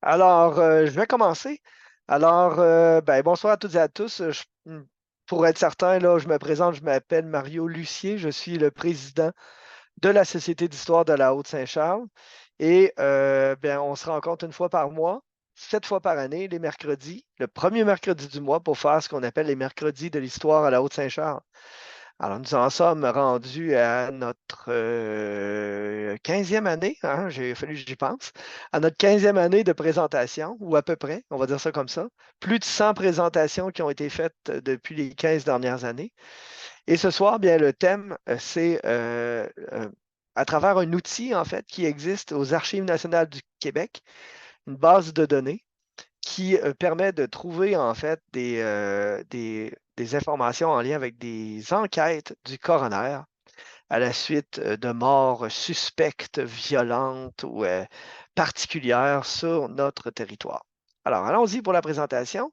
Je vais commencer. Bonsoir à toutes et à tous. Pour être certain, là, je me présente, je m'appelle Mario Lucier, je suis le président de la Société d'histoire de la Haute-Saint-Charles. On se rencontre une fois par mois, 7 fois par année, les mercredis, le premier mercredi du mois pour faire ce qu'on appelle les mercredis de l'histoire à la Haute-Saint-Charles. Alors, nous en sommes rendus à notre 15e année, hein, j'ai fallu que j'y pense, à notre 15e année de présentation, ou à peu près, on va dire ça comme ça. Plus de 100 présentations qui ont été faites depuis les 15 dernières années. Et ce soir, bien, le thème, c'est à travers un outil, en fait, qui existe aux Archives nationales du Québec, une base de données qui permet de trouver en fait des informations en lien avec des enquêtes du coroner à la suite de morts suspectes, violentes ou particulières sur notre territoire. Alors, allons-y pour la présentation.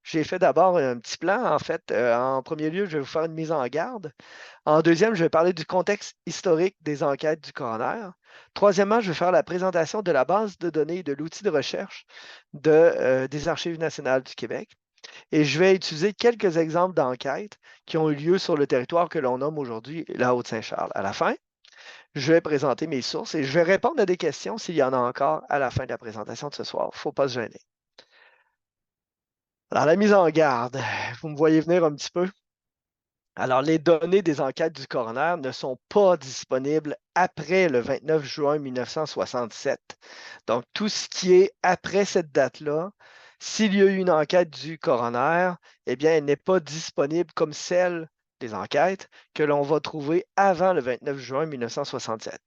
J'ai fait d'abord un petit plan. En fait, en premier lieu, je vais vous faire une mise en garde. En deuxième, je vais parler du contexte historique des enquêtes du coroner. Troisièmement, je vais faire la présentation de la base de données et de l'outil de recherche des Archives nationales du Québec. Et je vais utiliser quelques exemples d'enquêtes qui ont eu lieu sur le territoire que l'on nomme aujourd'hui la Haute-Saint-Charles. À la fin, je vais présenter mes sources et je vais répondre à des questions s'il y en a encore à la fin de la présentation de ce soir. Il ne faut pas se gêner. Alors, la mise en garde, vous me voyez venir un petit peu. Alors, les données des enquêtes du coroner ne sont pas disponibles après le 29 juin 1967. Donc, tout ce qui est après cette date-là, s'il y a eu une enquête du coroner, eh bien, elle n'est pas disponible comme celle des enquêtes que l'on va trouver avant le 29 juin 1967.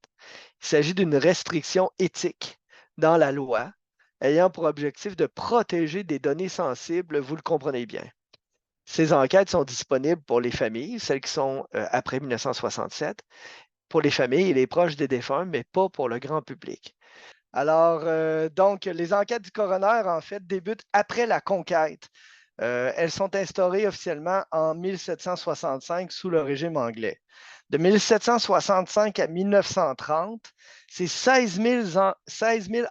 Il s'agit d'une restriction éthique dans la loi ayant pour objectif de protéger des données sensibles, vous le comprenez bien. Ces enquêtes sont disponibles pour les familles, celles qui sont après 1967, pour les familles et les proches des défunts, mais pas pour le grand public. Les enquêtes du coroner, en fait, débutent après la conquête. Elles sont instaurées officiellement en 1765 sous le régime anglais. De 1765 à 1930, c'est 16 000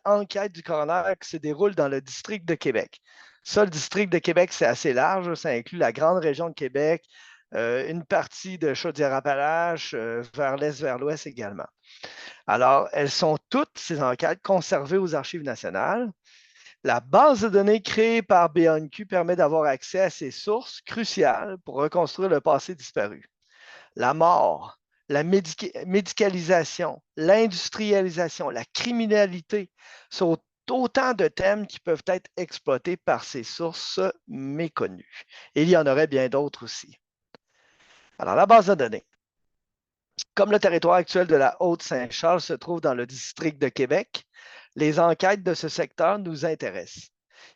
enquêtes du coroner qui se déroulent dans le district de Québec. Ça, le district de Québec, c'est assez large. Ça inclut la grande région de Québec, une partie de Chaudière-Appalaches, vers l'est, vers l'ouest également. Alors, elles sont toutes, ces enquêtes, conservées aux Archives nationales. La base de données créée par BNQ permet d'avoir accès à ces sources cruciales pour reconstruire le passé disparu. La mort, la médicalisation, l'industrialisation, la criminalité sont autant de thèmes qui peuvent être exploités par ces sources méconnues. Et il y en aurait bien d'autres aussi. Alors, la base de données. Comme le territoire actuel de la Haute-Saint-Charles se trouve dans le district de Québec, les enquêtes de ce secteur nous intéressent.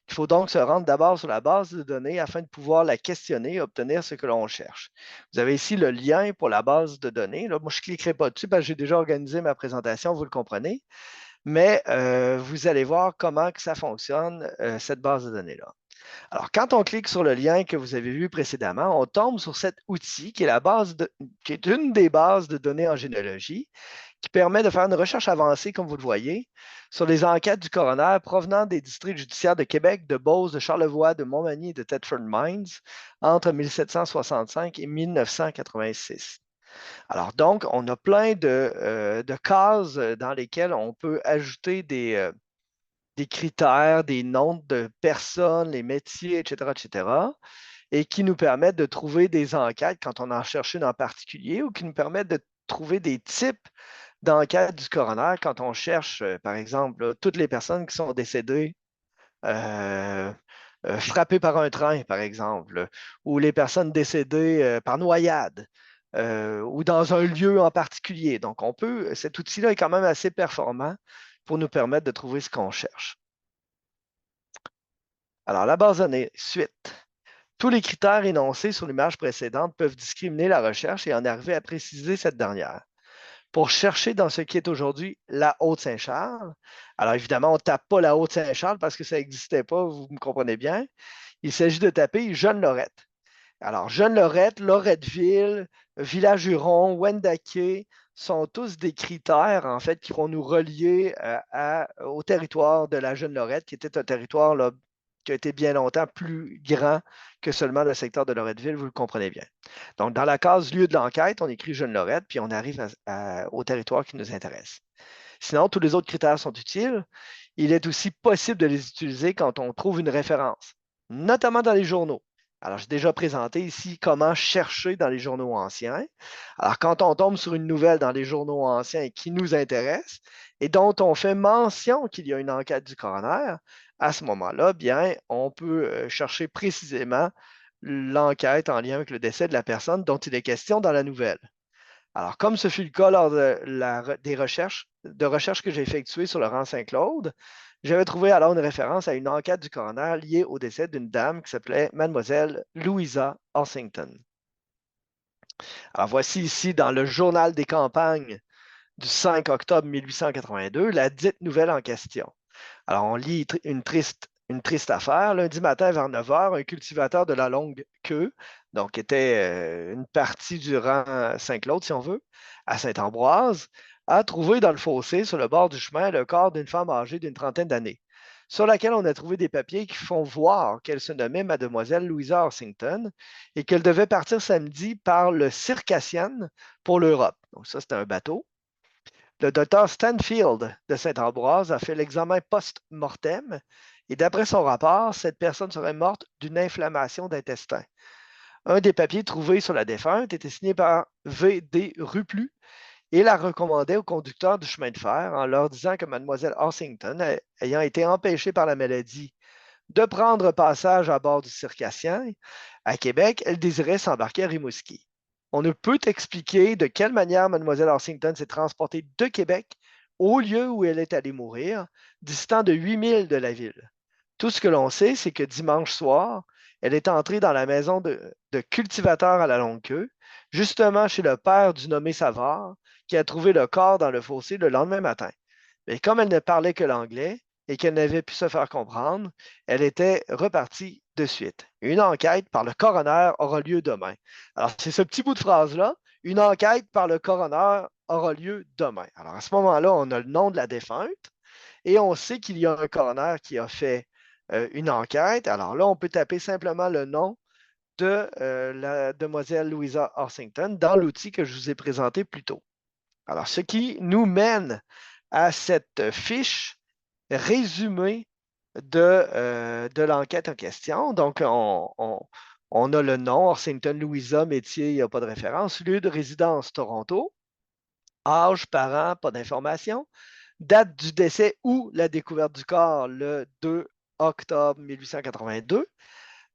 Il faut donc se rendre d'abord sur la base de données afin de pouvoir la questionner et obtenir ce que l'on cherche. Vous avez ici le lien pour la base de données. Là, moi, je ne cliquerai pas dessus parce que j'ai déjà organisé ma présentation, vous le comprenez, mais vous allez voir comment que ça fonctionne, cette base de données-là. Alors, quand on clique sur le lien que vous avez vu précédemment, on tombe sur cet outil qui est, qui est une des bases de données en généalogie, qui permet de faire une recherche avancée, comme vous le voyez, sur les enquêtes du coroner provenant des districts judiciaires de Québec, de Beauce, de Charlevoix, de Montmagny et de Thetford Mines entre 1765 et 1986. Alors donc, on a plein de cases dans lesquelles on peut ajouter des critères, des noms de personnes, les métiers, etc., etc., et qui nous permettent de trouver des enquêtes quand on en cherche une en particulier ou qui nous permettent de trouver des types d'enquêtes du coroner quand on cherche, par exemple, là, toutes les personnes qui sont décédées euh, frappées par un train, par exemple, ou les personnes décédées par noyade. Ou dans un lieu en particulier. Donc, cet outil-là est quand même assez performant pour nous permettre de trouver ce qu'on cherche. Alors, la base de données, suite. Tous les critères énoncés sur l'image précédente peuvent discriminer la recherche et en arriver à préciser cette dernière. Pour chercher dans ce qui est aujourd'hui la Haute-Saint-Charles, alors évidemment, on ne tape pas la Haute-Saint-Charles parce que ça n'existait pas, vous me comprenez bien. Il s'agit de taper Jeune-Lorette. Alors, Jeune-Lorette, Loretteville, Village-Huron, Wendake sont tous des critères, en fait, qui vont nous relier au territoire de la Jeune Lorette, qui était un territoire là, qui a été bien longtemps plus grand que seulement le secteur de Loretteville, vous le comprenez bien. Donc, dans la case lieu de l'enquête, on écrit Jeune Lorette, puis on arrive au territoire qui nous intéresse. Sinon, tous les autres critères sont utiles. Il est aussi possible de les utiliser quand on trouve une référence, notamment dans les journaux. Alors, j'ai déjà présenté ici comment chercher dans les journaux anciens. Alors, quand on tombe sur une nouvelle dans les journaux anciens qui nous intéresse et dont on fait mention qu'il y a une enquête du coroner, à ce moment-là, bien, on peut chercher précisément l'enquête en lien avec le décès de la personne dont il est question dans la nouvelle. Alors, comme ce fut le cas lors des recherches que j'ai effectuées sur le rang Saint-Claude, j'avais trouvé alors une référence à une enquête du coroner liée au décès d'une dame qui s'appelait Mademoiselle Louisa Ossington. Alors, voici ici dans le journal des campagnes du 5 octobre 1882 la dite nouvelle en question. Alors, on lit une triste affaire. Lundi matin, vers 9 h, un cultivateur de la longue queue, donc qui était une partie du rang Saint-Claude, si on veut, à Saint-Ambroise, a trouvé dans le fossé, sur le bord du chemin, le corps d'une femme âgée d'une trentaine d'années, sur laquelle on a trouvé des papiers qui font voir qu'elle se nommait Mademoiselle Louisa Ossington et qu'elle devait partir samedi par le Circassian pour l'Europe. Donc ça, c'était un bateau. Le docteur Stanfield de Saint-Ambroise a fait l'examen post-mortem et d'après son rapport, cette personne serait morte d'une inflammation d'intestin. Un des papiers trouvés sur la défunte était signé par V.D. Ruplu et la recommandait aux conducteurs du chemin de fer en leur disant que Mlle Ossington, ayant été empêchée par la maladie de prendre passage à bord du Circassien à Québec, elle désirait s'embarquer à Rimouski. On ne peut expliquer de quelle manière Mlle Ossington s'est transportée de Québec au lieu où elle est allée mourir, distant de 8 milles de la ville. Tout ce que l'on sait, c'est que dimanche soir, elle est entrée dans la maison de cultivateur à la longue queue, justement chez le père du nommé Savard, qui a trouvé le corps dans le fossé le lendemain matin. Mais comme elle ne parlait que l'anglais et qu'elle n'avait pu se faire comprendre, elle était repartie de suite. Une enquête par le coroner aura lieu demain. Alors, c'est ce petit bout de phrase-là. Une enquête par le coroner aura lieu demain. Alors, à ce moment-là, on a le nom de la défunte et on sait qu'il y a un coroner qui a fait une enquête. Alors là, on peut taper simplement le nom de la demoiselle Louisa Ossington dans l'outil que je vous ai présenté plus tôt. Alors, ce qui nous mène à cette fiche résumée de l'enquête en question. Donc, on a le nom, Ossington Louisa, métier, il n'y a pas de référence, lieu de résidence, Toronto, âge, parents, pas d'information, date du décès ou la découverte du corps, le 2 octobre 1882.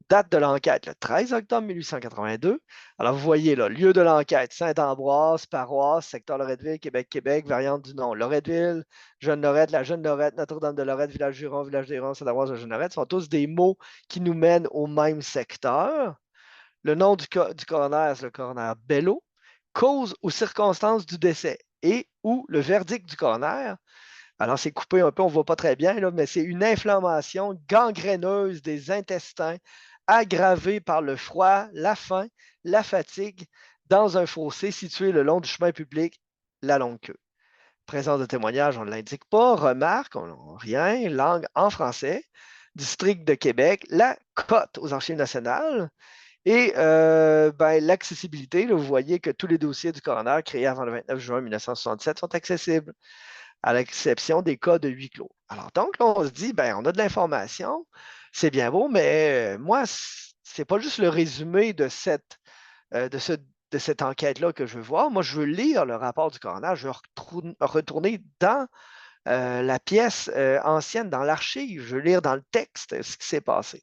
Date de l'enquête, le 13 octobre 1882. Alors, vous voyez, là, lieu de l'enquête, Saint-Ambroise, paroisse, secteur Loretteville, Québec, variante du nom. Loretteville, Jeune-Lorette, la Jeune-Lorette, Notre-Dame de Lorette, village Juron, village des Ronds, Saint-Ambroise, la Jeune-Lorette, sont tous des mots qui nous mènent au même secteur. Le nom du coroner, c'est le coroner Bello. Cause ou circonstances du décès et ou le verdict du coroner. Alors, c'est coupé un peu, on ne voit pas très bien, là, mais c'est une inflammation gangréneuse des intestins aggravée par le froid, la faim, la fatigue dans un fossé situé le long du chemin public, la longue queue. Présence de témoignage, on ne l'indique pas. Remarque, rien. Langue en français. District de Québec, la cote aux Archives nationales. Et l'accessibilité, vous voyez que tous les dossiers du coroner créés avant le 29 juin 1967 sont accessibles, à l'exception des cas de huis clos. Alors, donc, là, on se dit, ben, on a de l'information, c'est bien beau, mais moi, c'est pas juste le résumé de cette enquête-là que je veux voir. Moi, je veux lire le rapport du coroner, je veux retourner dans la pièce ancienne, dans l'archive, je veux lire dans le texte ce qui s'est passé.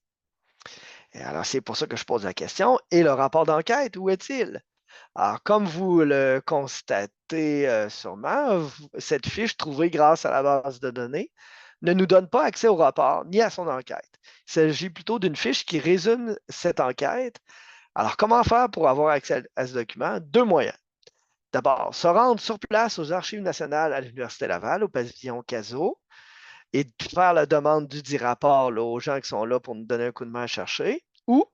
Et alors, c'est pour ça que je pose la question. Et le rapport d'enquête, où est-il? Alors, comme vous le constatez sûrement, cette fiche trouvée grâce à la base de données ne nous donne pas accès au rapport ni à son enquête. Il s'agit plutôt d'une fiche qui résume cette enquête. Alors, comment faire pour avoir accès à ce document? Deux moyens. D'abord, se rendre sur place aux Archives nationales à l'Université Laval, au pavillon Cazot, et faire la demande du dit rapport là, aux gens qui sont là pour nous donner un coup de main à chercher, ou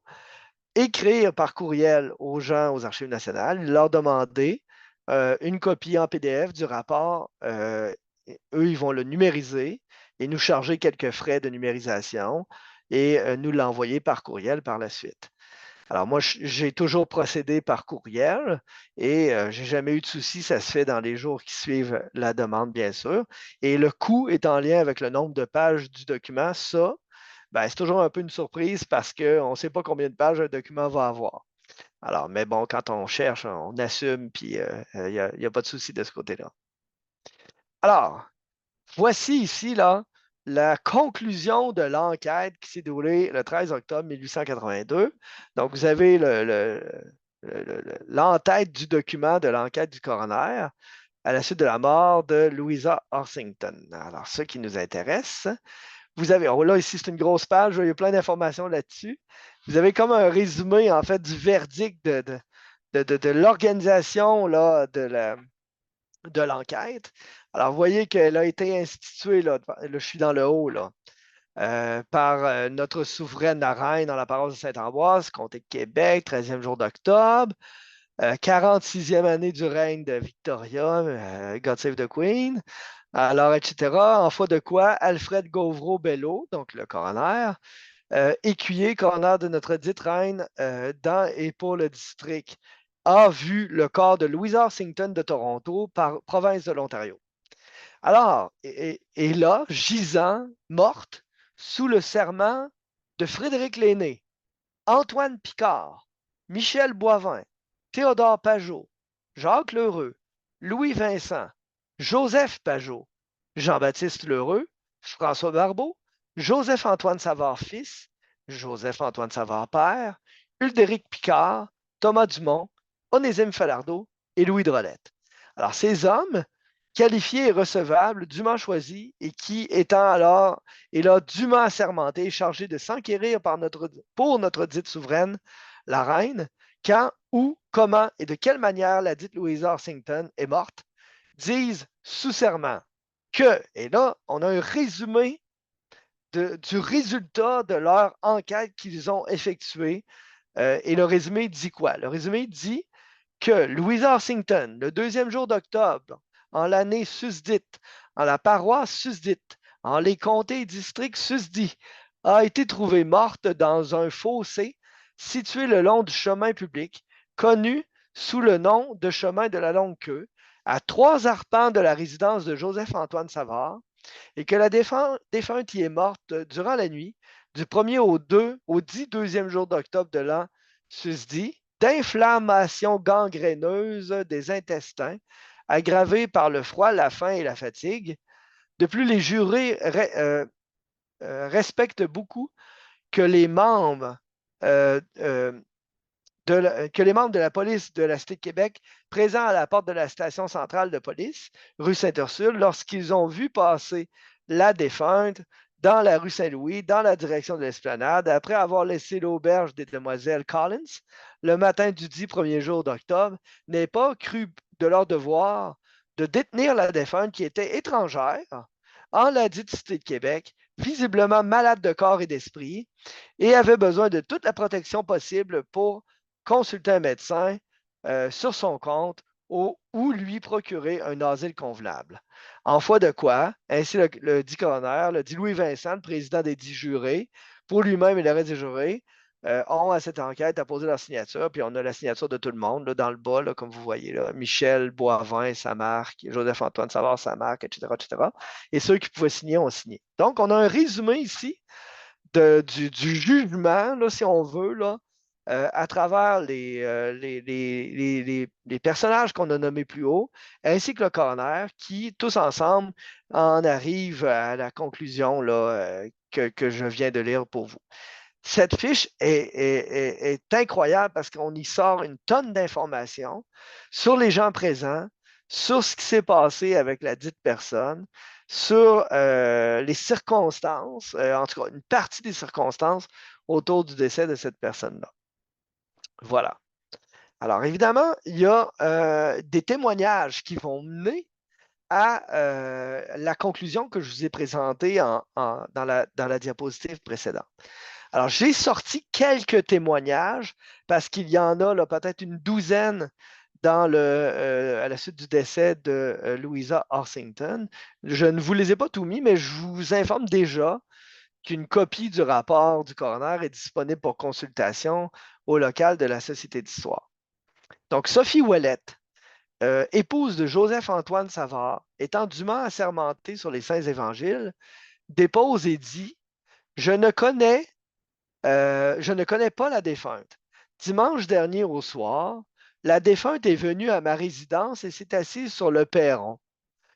écrire par courriel aux gens aux Archives nationales, leur demander une copie en PDF du rapport. Eux, ils vont le numériser et nous charger quelques frais de numérisation et nous l'envoyer par courriel par la suite. Alors moi, j'ai toujours procédé par courriel et je n'ai jamais eu de souci. Ça se fait dans les jours qui suivent la demande, bien sûr. Et le coût est en lien avec le nombre de pages du document. Ça, ben, c'est toujours un peu une surprise parce qu'on ne sait pas combien de pages un document va avoir. Alors, mais bon, quand on cherche, on assume, puis il n'y a pas de souci de ce côté-là. Alors, voici ici là, la conclusion de l'enquête qui s'est déroulée le 13 octobre 1882. Donc, vous avez l'entête du document de l'enquête du coroner à la suite de la mort de Louisa Horsington. Alors, ce qui nous intéresse, vous avez, oh là, ici, c'est une grosse page, il y a plein d'informations là-dessus. Vous avez comme un résumé, en fait, du verdict de l'organisation de l'enquête. Alors, vous voyez qu'elle a été instituée, là, je suis dans le haut, là, par notre souveraine la reine dans la paroisse de Saint-Ambroise, comté de Québec, 13e jour d'octobre, 46e année du règne de Victoria, God Save the Queen, alors, etc. En foi de quoi, Alfred Gauvreau-Belleau, donc le coroner, écuyer, coroner de notre dite reine dans et pour le district, a vu le corps de Louise Horsington de Toronto, province de l'Ontario. Alors, et là, gisant, morte, sous le serment de Frédéric Lainé, Antoine Picard, Michel Boivin, Théodore Pajot, Jacques Lheureux, Louis Vincent, Joseph Pajot, Jean-Baptiste Lheureux, François Barbeau, Joseph-Antoine Savard fils, Joseph-Antoine Savard père, Uldéric Picard, Thomas Dumont, Onésime Falardeau et Louis Drolette. Alors, ces hommes, qualifiés et recevables, dûment choisis, et qui, étant alors et là dûment assermentés et chargés de s'enquérir pour notre dite souveraine, la reine, quand, où, comment et de quelle manière la dite Louise Horsington est morte, disent sous serment que, et là, on a un résumé du résultat de leur enquête qu'ils ont effectuée. Et le résumé dit quoi? Le résumé dit que Louise Horsington, le 2e jour d'octobre, en l'année susdite, en la paroisse susdite, en les comtés et districts susdits, a été trouvée morte dans un fossé situé le long du chemin public, connu sous le nom de chemin de la Longue Queue, à 3 arpents de la résidence de Joseph-Antoine Savard, et que la défunte y est morte durant la nuit du 1er au 10 2e jour d'octobre de l'an susdit, d'inflammation gangréneuse des intestins, aggravée par le froid, la faim et la fatigue. De plus, les jurés respectent beaucoup que les membres de la police de la Cité de Québec présents à la porte de la station centrale de police, rue Saint-Ursule, lorsqu'ils ont vu passer la défunte dans la rue Saint-Louis, dans la direction de l'Esplanade, après avoir laissé l'auberge des demoiselles Collins le matin du 1er jour d'octobre, n'aient pas cru de leur devoir de détenir la défunte qui était étrangère en la dite Cité de Québec, visiblement malade de corps et d'esprit, et avait besoin de toute la protection possible pour consulter un médecin sur son compte ou lui procurer un asile convenable. En foi de quoi, ainsi le dit coroner, le dit Louis Vincent, le président des 10 jurés, pour lui-même et le reste des jurés, ont à cette enquête apposé leur signature, puis on a la signature de tout le monde là, dans le bas, là, comme vous voyez, là, Michel Boivin, sa marque, Joseph-Antoine Savard, sa marque, etc., etc. Et ceux qui pouvaient signer ont signé. Donc, on a un résumé ici du jugement, là, si on veut, là, à travers les personnages qu'on a nommés plus haut, ainsi que le coroner, qui, tous ensemble, en arrivent à la conclusion là, que je viens de lire pour vous. Cette fiche est incroyable parce qu'on y sort une tonne d'informations sur les gens présents, sur ce qui s'est passé avec la dite personne, sur les circonstances, en tout cas une partie des circonstances autour du décès de cette personne-là. Voilà. Alors évidemment, il y a des témoignages qui vont mener à la conclusion que je vous ai présentée dans la diapositive précédente. Alors, j'ai sorti quelques témoignages parce qu'il y en a peut-être une douzaine à la suite du décès de Louisa Horsington. Je ne vous les ai pas tout mis, mais je vous informe déjà qu'une copie du rapport du coroner est disponible pour consultation au local de la Société d'histoire. Donc, Sophie Ouellette, épouse de Joseph-Antoine Savard, étant dûment assermentée sur les Saints Évangiles, dépose et dit je ne connais pas la défunte. Dimanche dernier au soir, la défunte est venue à ma résidence et s'est assise sur le perron.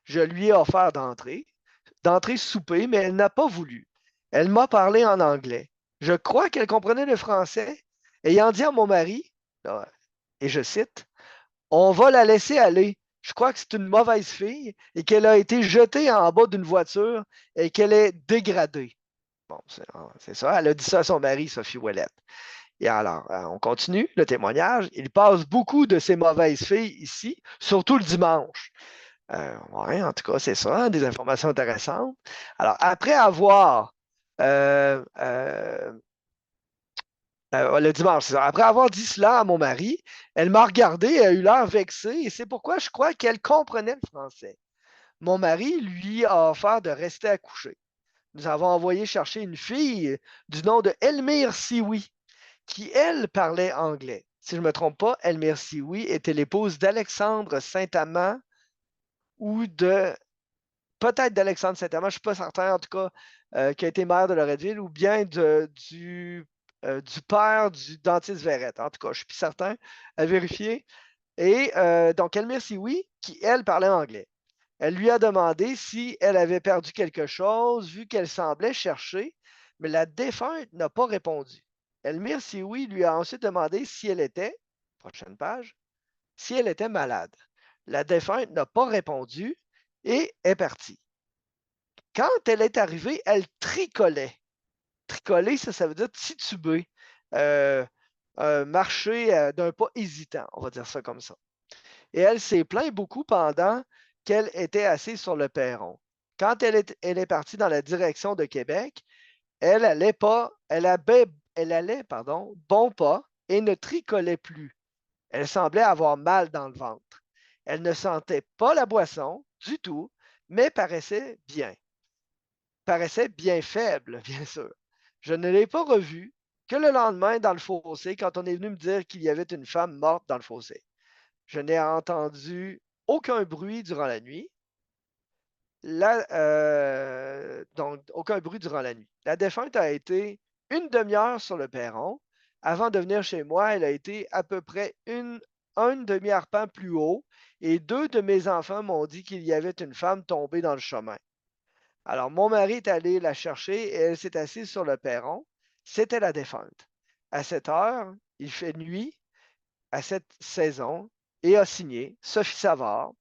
Je lui ai offert d'entrer souper, mais elle n'a pas voulu. Elle m'a parlé en anglais. Je crois qu'elle comprenait le français, ayant dit à mon mari, et je cite, on va la laisser aller. Je crois que c'est une mauvaise fille et qu'elle a été jetée en bas d'une voiture et qu'elle est dégradée. Bon, c'est ça. Elle a dit ça à son mari, Sophie Ouellette. Et alors, on continue le témoignage. Il passe beaucoup de ces mauvaises filles ici, surtout le dimanche. Ouais, en tout cas, c'est ça, hein, des informations intéressantes. Alors, le dimanche, c'est ça. Après avoir dit cela à mon mari, elle m'a regardé et a eu l'air vexée, et c'est pourquoi je crois qu'elle comprenait le français. Mon mari lui a offert de rester à coucher. Nous avons envoyé chercher une fille du nom de Elmire Sioui, qui, elle, parlait anglais. Si je ne me trompe pas, Elmire Sioui était l'épouse d'Alexandre Saint-Amand ou de peut-être d'Alexandre Saint-Amand, je ne suis pas certain, en tout cas, qui a été maire de Loretteville, ou bien du père du dentiste Verrette. En tout cas, je ne suis plus certain à vérifier. Et donc, Elmire Sioui, qui, elle, parlait anglais. Elle lui a demandé si elle avait perdu quelque chose, vu qu'elle semblait chercher, mais la défunte n'a pas répondu. Elmire Sioui lui a ensuite demandé si elle était, prochaine page, si elle était malade. La défunte n'a pas répondu et est partie. Quand elle est arrivée, elle tricolait. Tricoler, ça veut dire tituber, marcher d'un pas hésitant, on va dire ça comme ça. Et elle s'est plainte beaucoup pendant qu'elle était assise sur le perron. Quand elle est partie dans la direction de Québec, elle allait bon pas et ne tricolait plus. Elle semblait avoir mal dans le ventre. Elle ne sentait pas la boisson du tout, mais paraissait bien faible, bien sûr. Je ne l'ai pas revue que le lendemain dans le fossé quand on est venu me dire qu'il y avait une femme morte dans le fossé. Je n'ai entendu aucun bruit durant la nuit. Donc, aucun bruit durant la nuit. La défunte a été une demi-heure sur le perron. Avant de venir chez moi, elle a été à peu près un demi-arpent plus haut et deux de mes enfants m'ont dit qu'il y avait une femme tombée dans le chemin. Alors, mon mari est allé la chercher et elle s'est assise sur le perron. C'était la défunte. À cette heure, il fait nuit à cette saison et a signé Sophie Savard,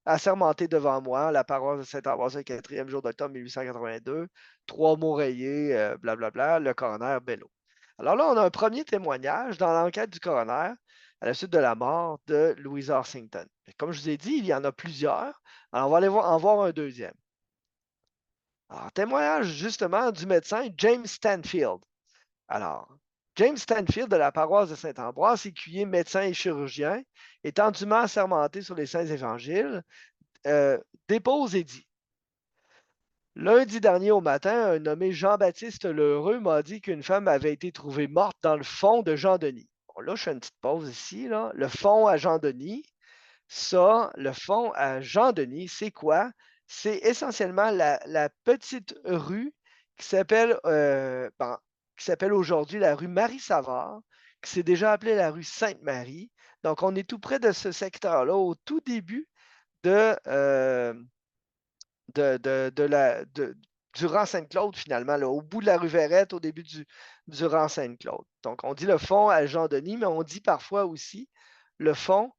assermentée devant moi, la paroisse de Saint-Ambroise, le 4e jour d'octobre 1882, 3 mots rayés, blablabla, le coroner Bello. Alors là, on a un premier témoignage dans l'enquête du coroner à la suite de la mort de Louisa Horsington. Comme je vous ai dit, il y en a plusieurs. Alors, on va aller en voir un deuxième. Alors, témoignage justement du médecin James Stanfield. Alors, James Stanfield de la paroisse de Saint-Ambroise, écuyer, médecin et chirurgien, étant dûment assermenté sur les Saints Évangiles, dépose et dit lundi dernier au matin, un nommé Jean-Baptiste Lheureux m'a dit qu'une femme avait été trouvée morte dans le fond de Jean-Denis. Bon, là, je fais une petite pause ici. Là. Le fond à Jean-Denis, le fond à Jean-Denis, c'est quoi? C'est essentiellement la petite rue qui s'appelle aujourd'hui la rue Marie-Savard, qui s'est déjà appelée la rue Sainte-Marie. Donc, on est tout près de ce secteur-là, au tout début de, du rang Sainte-Claude, finalement, là, au bout de la rue Verrette, au début du rang Sainte-Claude. Donc, on dit le fond à Jean-Denis, mais on dit parfois aussi le fond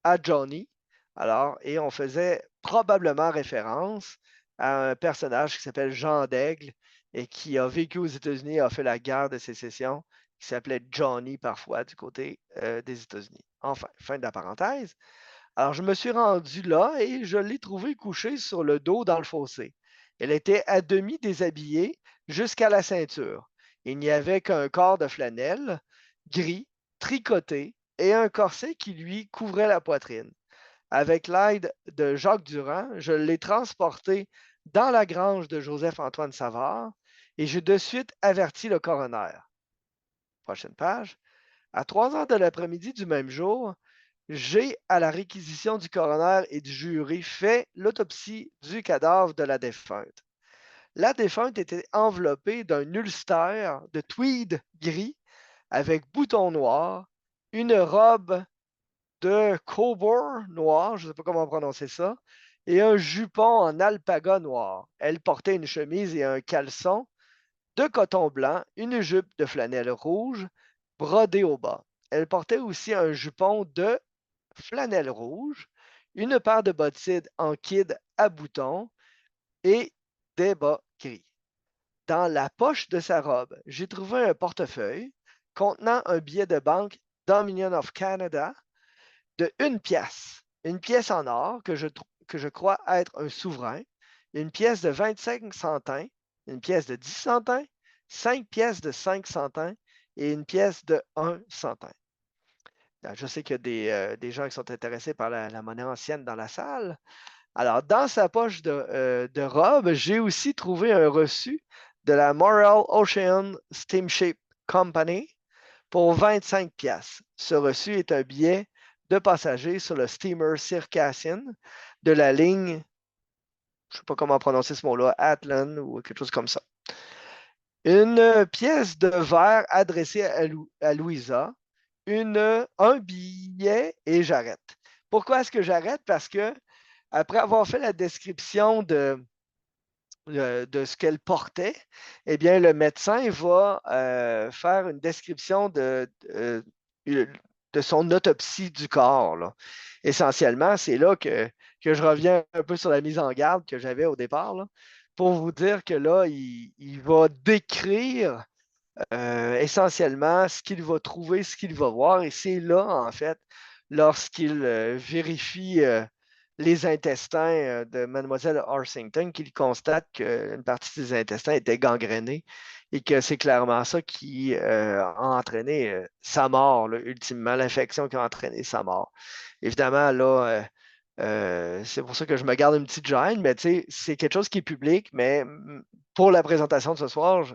à Johnny. Alors, et on faisait probablement référence à un personnage qui s'appelle Jean d'Aigle et qui a vécu aux États-Unis et a fait la guerre de sécession, qui s'appelait Johnny parfois du côté des États-Unis. Enfin, fin de la parenthèse. Alors, je me suis rendu là et je l'ai trouvé couchée sur le dos dans le fossé. Elle était à demi déshabillée jusqu'à la ceinture. Il n'y avait qu'un corps de flanelle gris, tricoté, et un corset qui lui couvrait la poitrine. Avec l'aide de Jacques Durand, je l'ai transporté dans la grange de Joseph-Antoine Savard et j'ai de suite averti le coroner. Prochaine page. À 3 heures de l'après-midi du même jour, j'ai, à la réquisition du coroner et du jury, fait l'autopsie du cadavre de la défunte. La défunte était enveloppée d'un ulster de tweed gris avec boutons noirs, une robe de cobor noir, je ne sais pas comment prononcer ça, et un jupon en alpaga noir. Elle portait une chemise et un caleçon de coton blanc, une jupe de flanelle rouge brodée au bas. Elle portait aussi un jupon de flanelle rouge, une paire de bottines en kid à boutons et des bas gris. Dans la poche de sa robe, j'ai trouvé un portefeuille contenant un billet de banque Dominion of Canada de une pièce en or que je crois être un souverain, une pièce de 25 centimes, une pièce de 10 centimes, 5 pièces de 5 centimes et une pièce de 1 centime. Je sais qu'il y a des gens qui sont intéressés par la monnaie ancienne dans la salle. Alors, dans sa poche de robe, j'ai aussi trouvé un reçu de la Royal Ocean Steamship Company pour 25 pièces. Ce reçu est un billet de passager sur le steamer Circassian de la ligne, je ne sais pas comment prononcer ce mot-là, Atlan ou quelque chose comme ça. Une pièce de verre adressée à Louisa, un billet et j'arrête. Pourquoi est-ce que j'arrête? Parce que après avoir fait la description de ce qu'elle portait, eh bien, le médecin va faire une description de son autopsie du corps, là. Essentiellement, c'est là que je reviens un peu sur la mise en garde que j'avais au départ, là, pour vous dire que là, il va décrire essentiellement ce qu'il va trouver, ce qu'il va voir. Et c'est là, en fait, lorsqu'il vérifie les intestins de Mademoiselle Orsington, qu'il constate qu'une partie des intestins était gangrénée et que c'est clairement ça qui a entraîné sa mort, là, ultimement, l'infection qui a entraîné sa mort. Évidemment, là, c'est pour ça que je me garde une petite gêne, mais c'est quelque chose qui est public, mais pour la présentation de ce soir,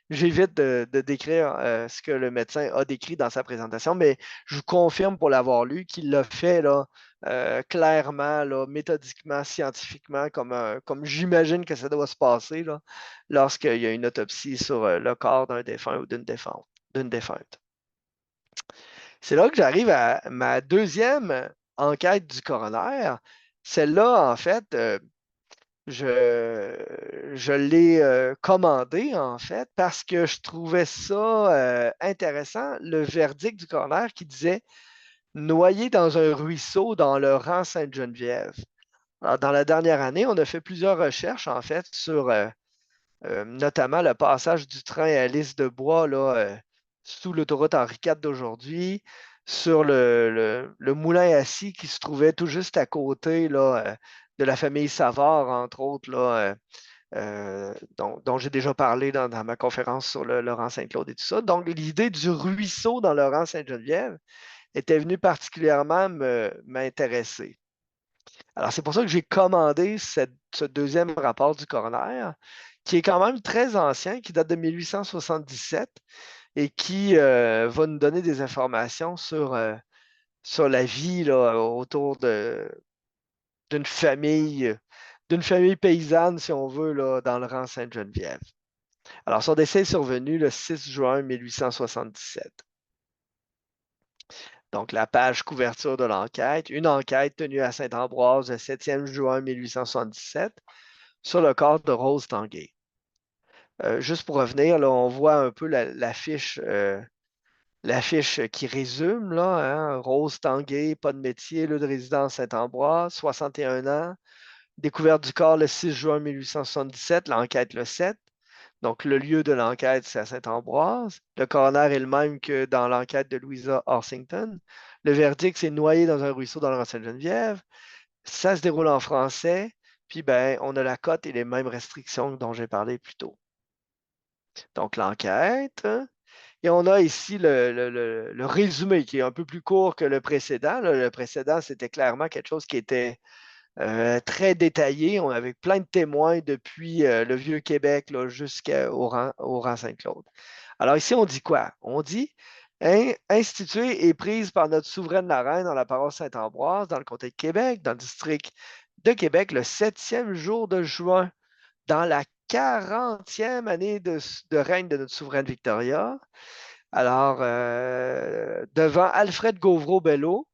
j'évite de décrire ce que le médecin a décrit dans sa présentation, mais je vous confirme pour l'avoir lu qu'il l'a fait là, clairement, là, méthodiquement, scientifiquement, comme j'imagine que ça doit se passer là, lorsqu'il y a une autopsie sur le corps d'un défunt ou d'une défunte. C'est là que j'arrive à ma deuxième enquête du coroner. Celle-là, en fait, je l'ai commandée, en fait, parce que je trouvais ça intéressant, le verdict du coroner qui disait noyé dans un ruisseau dans le rang Sainte-Geneviève. Alors, dans la dernière année, on a fait plusieurs recherches, en fait, sur notamment le passage du train à l'Is de Bois là, sous l'autoroute Henri IV d'aujourd'hui, sur le moulin à scie qui se trouvait tout juste à côté là, de la famille Savard, entre autres, là, dont j'ai déjà parlé dans ma conférence sur le Laurent Saint-Claude et tout ça. Donc, l'idée du ruisseau dans le Laurent Sainte-Geneviève était venue particulièrement m'intéresser. Alors, c'est pour ça que j'ai commandé ce deuxième rapport du coroner, qui est quand même très ancien, qui date de 1877 et qui va nous donner des informations sur la vie là, autour d'une famille paysanne, si on veut, là, dans le rang Sainte-Geneviève. Alors, son décès est survenu le 6 juin 1877. Donc, la page couverture de l'enquête, une enquête tenue à Saint-Ambroise le 7e juin 1877 sur le corps de Rose Tanguay. Juste pour revenir, là, on voit un peu l'affiche qui résume, là, hein, Rose Tanguay, pas de métier, lieu de résidence Saint-Ambroise, 61 ans, découverte du corps le 6 juin 1877, l'enquête le 7. Donc, le lieu de l'enquête, c'est à Saint-Ambroise. Le coroner est le même que dans l'enquête de Louisa Orsington. Le verdict, c'est noyé dans un ruisseau dans le Sainte-Geneviève. Ça se déroule en français. Puis, ben, on a la cote et les mêmes restrictions dont j'ai parlé plus tôt. Donc, l'enquête. Et on a ici le résumé qui est un peu plus court que le précédent. Là. Le précédent, c'était clairement quelque chose qui était très détaillé. On avait plein de témoins depuis le Vieux-Québec au rang Saint-Claude. Alors ici, on dit quoi? On dit instituée et prise par notre souveraine la reine dans la paroisse Saint-Ambroise, dans le comté de Québec, dans le district de Québec, le 7e jour de juin, dans la 40e année de règne de notre souveraine Victoria. Alors, devant Alfred Gauvreau-Belleau,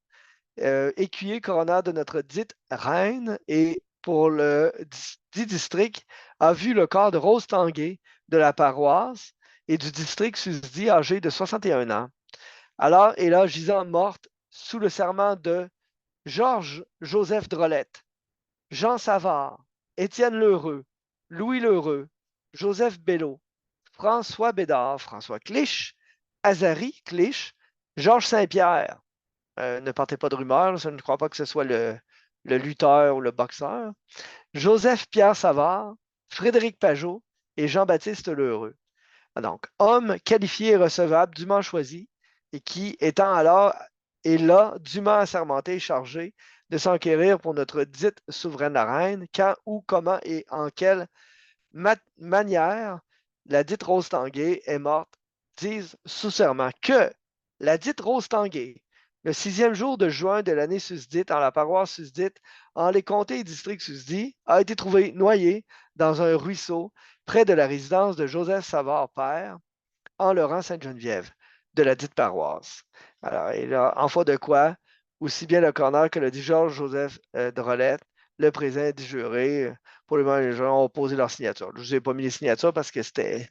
écuyer coroner de notre dite reine, et pour le dit district, a vu le corps de Rose Tanguay de la paroisse et du district susdit âgé de 61 ans. Alors, et là, gisant morte sous le serment de Georges-Joseph Drolette, Jean Savard, Étienne Lheureux, Louis Lheureux, Joseph Belleau, François Bédard, François Clich, Azary Clich, Georges Saint-Pierre. Ne partez pas de rumeurs, je ne crois pas que ce soit le lutteur ou le boxeur. Joseph Pierre Savard, Frédéric Pajot et Jean-Baptiste Lheureux. Donc, homme qualifié et recevable, dûment choisi, et qui, étant alors et là, dûment assermenté et chargé de s'enquérir pour notre dite souveraine la reine, quand, où, comment et en quelle manière la dite Rose Tanguay est morte, disent sous serment que la dite Rose Tanguay, le 6e jour de juin de l'année susdite, en la paroisse susdite, en les comtés et districts susdits, a été trouvée noyée dans un ruisseau près de la résidence de Joseph Savard père, en le rang Sainte-Geneviève, de la dite paroisse. Alors, et là, en foi de quoi, aussi bien le coroner que le dit Georges-Joseph Drolette, le président du juré, pour le moment, les gens ont posé leur signature. Je n'ai pas mis les signatures parce que c'était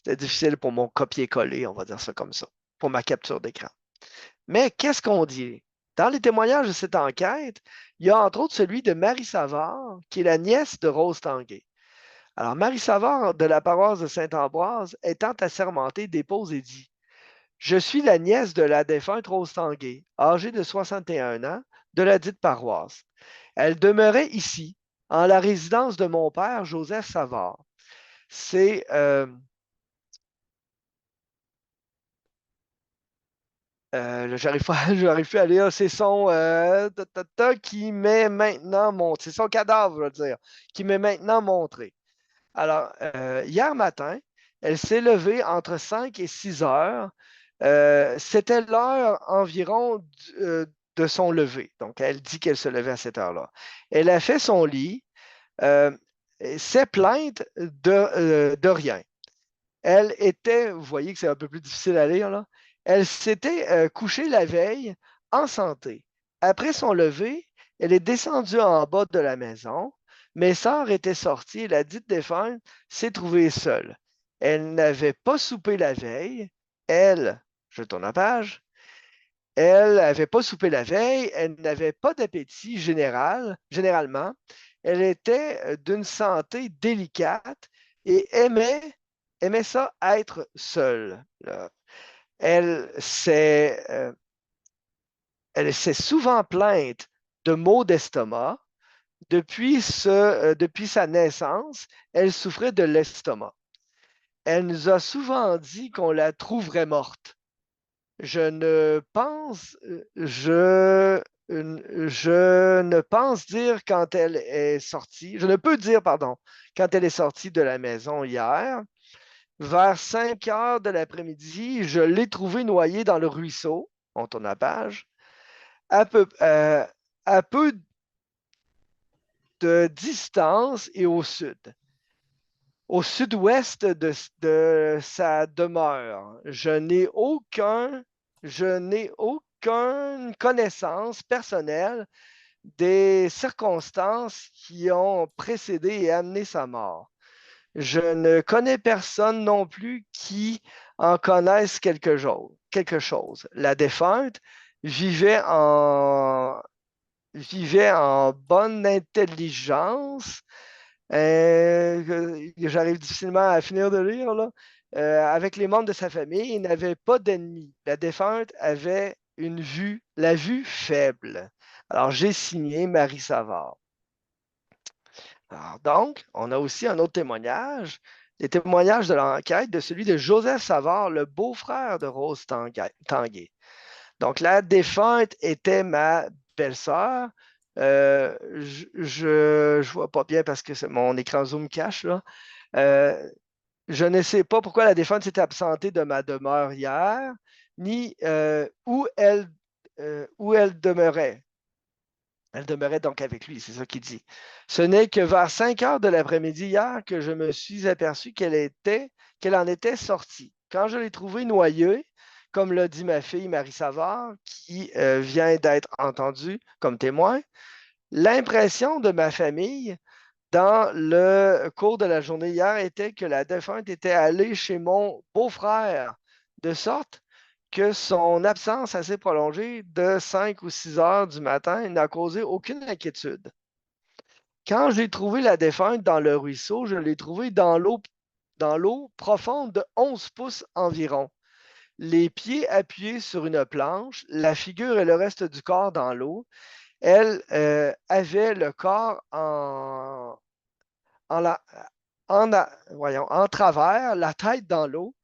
difficile pour mon copier-coller, on va dire ça comme ça, pour ma capture d'écran. Mais qu'est-ce qu'on dit? Dans les témoignages de cette enquête, il y a entre autres celui de Marie Savard, qui est la nièce de Rose Tanguay. Alors, Marie Savard de la paroisse de Saint-Ambroise, étant assermentée, dépose et dit: Je suis la nièce de la défunte Rose Tanguay, âgée de 61 ans, de la dite paroisse. Elle demeurait ici, en la résidence de mon père, Joseph Savard. C'est j'arrive plus à lire. C'est son qui m'est maintenant montré. C'est son cadavre, je veux dire, qui m'est maintenant montré. Alors, hier matin, elle s'est levée entre 5 et 6 heures. C'était l'heure environ de son lever. Donc, elle dit qu'elle se levait à cette heure-là. Elle a fait son lit, s'est plainte de rien. Elle était, vous voyez que c'est un peu plus difficile à lire, là. Elle s'était couchée la veille en santé. Après son lever, elle est descendue en bas de la maison. Mes sœurs étaient sorties et la dite défunte s'est trouvée seule. Elle n'avait pas soupé la veille. Elle, je tourne la page, elle n'avait pas soupé la veille. Elle n'avait pas d'appétit généralement. Elle était d'une santé délicate et aimait ça être seule. Là. Elle s'est euh, elle s'est souvent plainte de maux d'estomac. Depuis sa naissance, elle souffrait de l'estomac. Elle nous a souvent dit qu'on la trouverait morte. Je ne pense, je ne pense dire quand elle est sortie, je ne peux dire, pardon, quand elle est sortie de la maison hier. Vers 5 heures de l'après-midi, je l'ai trouvée noyée dans le ruisseau, on tourne la page, à peu de distance et au sud-ouest de sa demeure. Je n'ai aucune connaissance personnelle des circonstances qui ont précédé et amené sa mort. Je ne connais personne non plus qui en connaisse quelque chose. La défunte vivait en, vivait en bonne intelligence. J'arrive difficilement à finir de lire, là. Avec les membres de sa famille, il n'avait pas d'ennemis. La défunte avait la vue faible. Alors, j'ai signé Marie Savard. Alors, donc, on a aussi un autre témoignage les témoignages de l'enquête de celui de Joseph Savard, le beau-frère de Rose Tanguay. Donc, la défunte était ma belle-sœur. Je ne vois pas bien parce que mon écran Zoom cache, là. Euh, je ne sais pas pourquoi la défunte s'était absentée de ma demeure hier, ni où elle demeurait. Elle demeurait donc avec lui, c'est ça qu'il dit. Ce n'est que vers 5 heures de l'après-midi hier que je me suis aperçu qu'elle en était sortie. Quand je l'ai trouvée noyée, comme l'a dit ma fille Marie Savard, qui vient d'être entendue comme témoin, l'impression de ma famille dans le cours de la journée hier était que la défunte était allée chez mon beau-frère, de sorte que son absence assez prolongée de 5 ou 6 heures du matin n'a causé aucune inquiétude. Quand j'ai trouvé la défunte dans le ruisseau, je l'ai trouvée dans l'eau profonde de 11 pouces environ. Les pieds appuyés sur une planche, la figure et le reste du corps dans l'eau. Elle avait le corps en, la, en travers, la tête dans l'eau.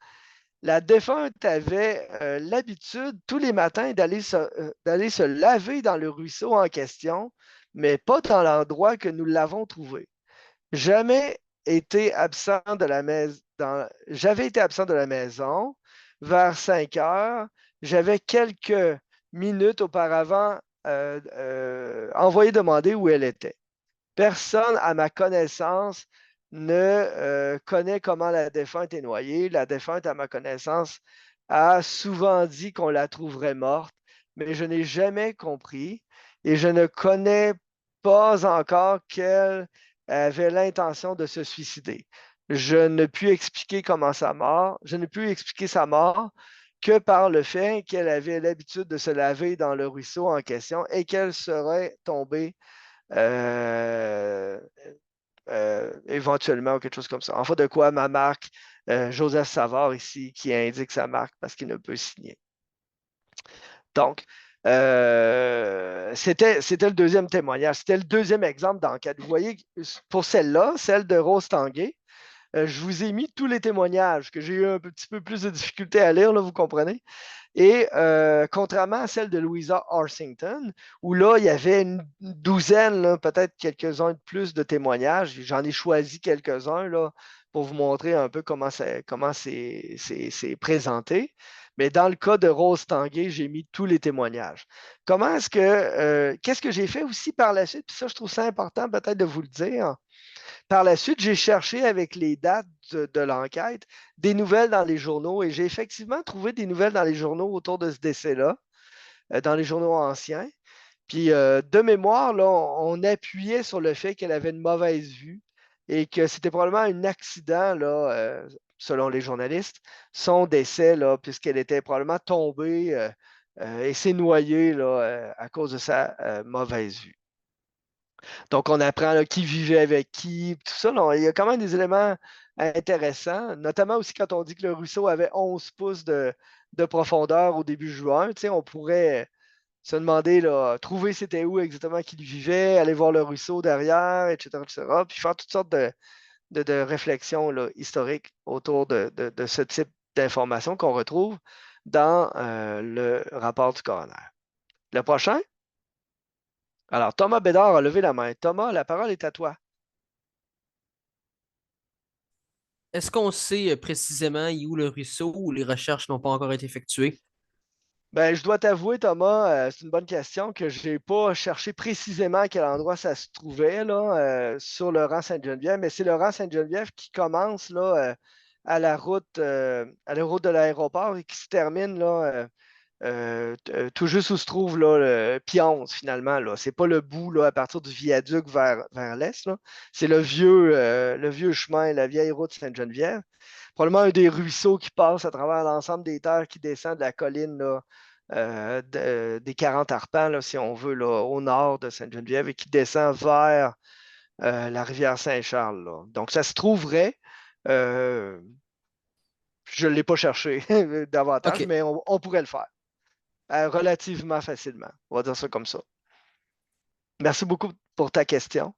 La défunte avait l'habitude tous les matins d'aller se laver dans le ruisseau en question, mais pas dans l'endroit que nous l'avons trouvé. Jamais été absent de la maison. J'avais été absent de la maison vers 5 heures. J'avais quelques minutes auparavant envoyé demander où elle était. Personne à ma connaissance ne connaît comment la défunte est noyée. La défunte, à ma connaissance, a souvent dit qu'on la trouverait morte, mais je n'ai jamais compris et je ne connais pas encore qu'elle avait l'intention de se suicider. Je ne puis expliquer comment sa mort, je ne puis expliquer sa mort que par le fait qu'elle avait l'habitude de se laver dans le ruisseau en question et qu'elle serait tombée euh, éventuellement ou quelque chose comme ça. En fait, de quoi ma marque, Joseph Savard ici, qui indique sa marque parce qu'il ne peut signer. Donc, c'était le deuxième témoignage, c'était le deuxième exemple d'enquête. Vous voyez, pour celle-là, celle de Rose Tanguay, je vous ai mis tous les témoignages que j'ai eu un petit peu plus de difficulté à lire, là, vous comprenez? Et contrairement à celle de Louisa Orsington, où là, il y avait une douzaine, peut-être quelques-uns de plus de témoignages. J'en ai choisi quelques-uns là, pour vous montrer un peu comment c'est présenté. Mais dans le cas de Rose Tanguay, j'ai mis tous les témoignages. Qu'est-ce que j'ai fait aussi par la suite? Puis ça, je trouve ça important peut-être de vous le dire. Par la suite, j'ai cherché avec les dates de l'enquête des nouvelles dans les journaux et j'ai effectivement trouvé des nouvelles dans les journaux autour de ce décès-là, dans les journaux anciens. Puis de mémoire, là, on appuyait sur le fait qu'elle avait une mauvaise vue et que c'était probablement un accident, là, selon les journalistes, son décès, là, puisqu'elle était probablement tombée et s'est noyée là, à cause de sa mauvaise vue. Donc, on apprend là, qui vivait avec qui, tout ça. Il y a quand même des éléments intéressants, notamment aussi quand on dit que le ruisseau avait 11 pouces de profondeur au début juin. Tu sais, on pourrait se demander, là, trouver c'était où exactement qu'il vivait, aller voir le ruisseau derrière, etc., etc., puis faire toutes sortes de réflexions là, historiques autour de ce type d'informations qu'on retrouve dans le rapport du coroner. Le prochain? Alors, Thomas Bédard a levé la main. Thomas, la parole est à toi. Est-ce qu'on sait précisément où le ruisseau ou les recherches n'ont pas encore été effectuées? Ben, je dois t'avouer, Thomas, c'est une bonne question que je n'ai pas cherché précisément à quel endroit ça se trouvait là, sur le rang Sainte-Geneviève, mais c'est le rang Sainte-Geneviève qui commence là, à la route de l'aéroport et qui se termine là, tout juste où se trouve là, le Pionce, finalement. Ce n'est pas le bout là, à partir du viaduc vers l'est. C'est le vieux chemin, la vieille route Sainte-Geneviève. Probablement un des ruisseaux qui passe à travers l'ensemble des terres qui descendent de la colline là, des 40 arpents, là, si on veut, là, au nord de Sainte-Geneviève et qui descend vers la rivière Saint-Charles. Là. Donc, ça se trouverait. euh, je ne l'ai pas cherché davantage, OK. mais on pourrait le faire relativement facilement. On va dire ça comme ça. Merci beaucoup pour ta question.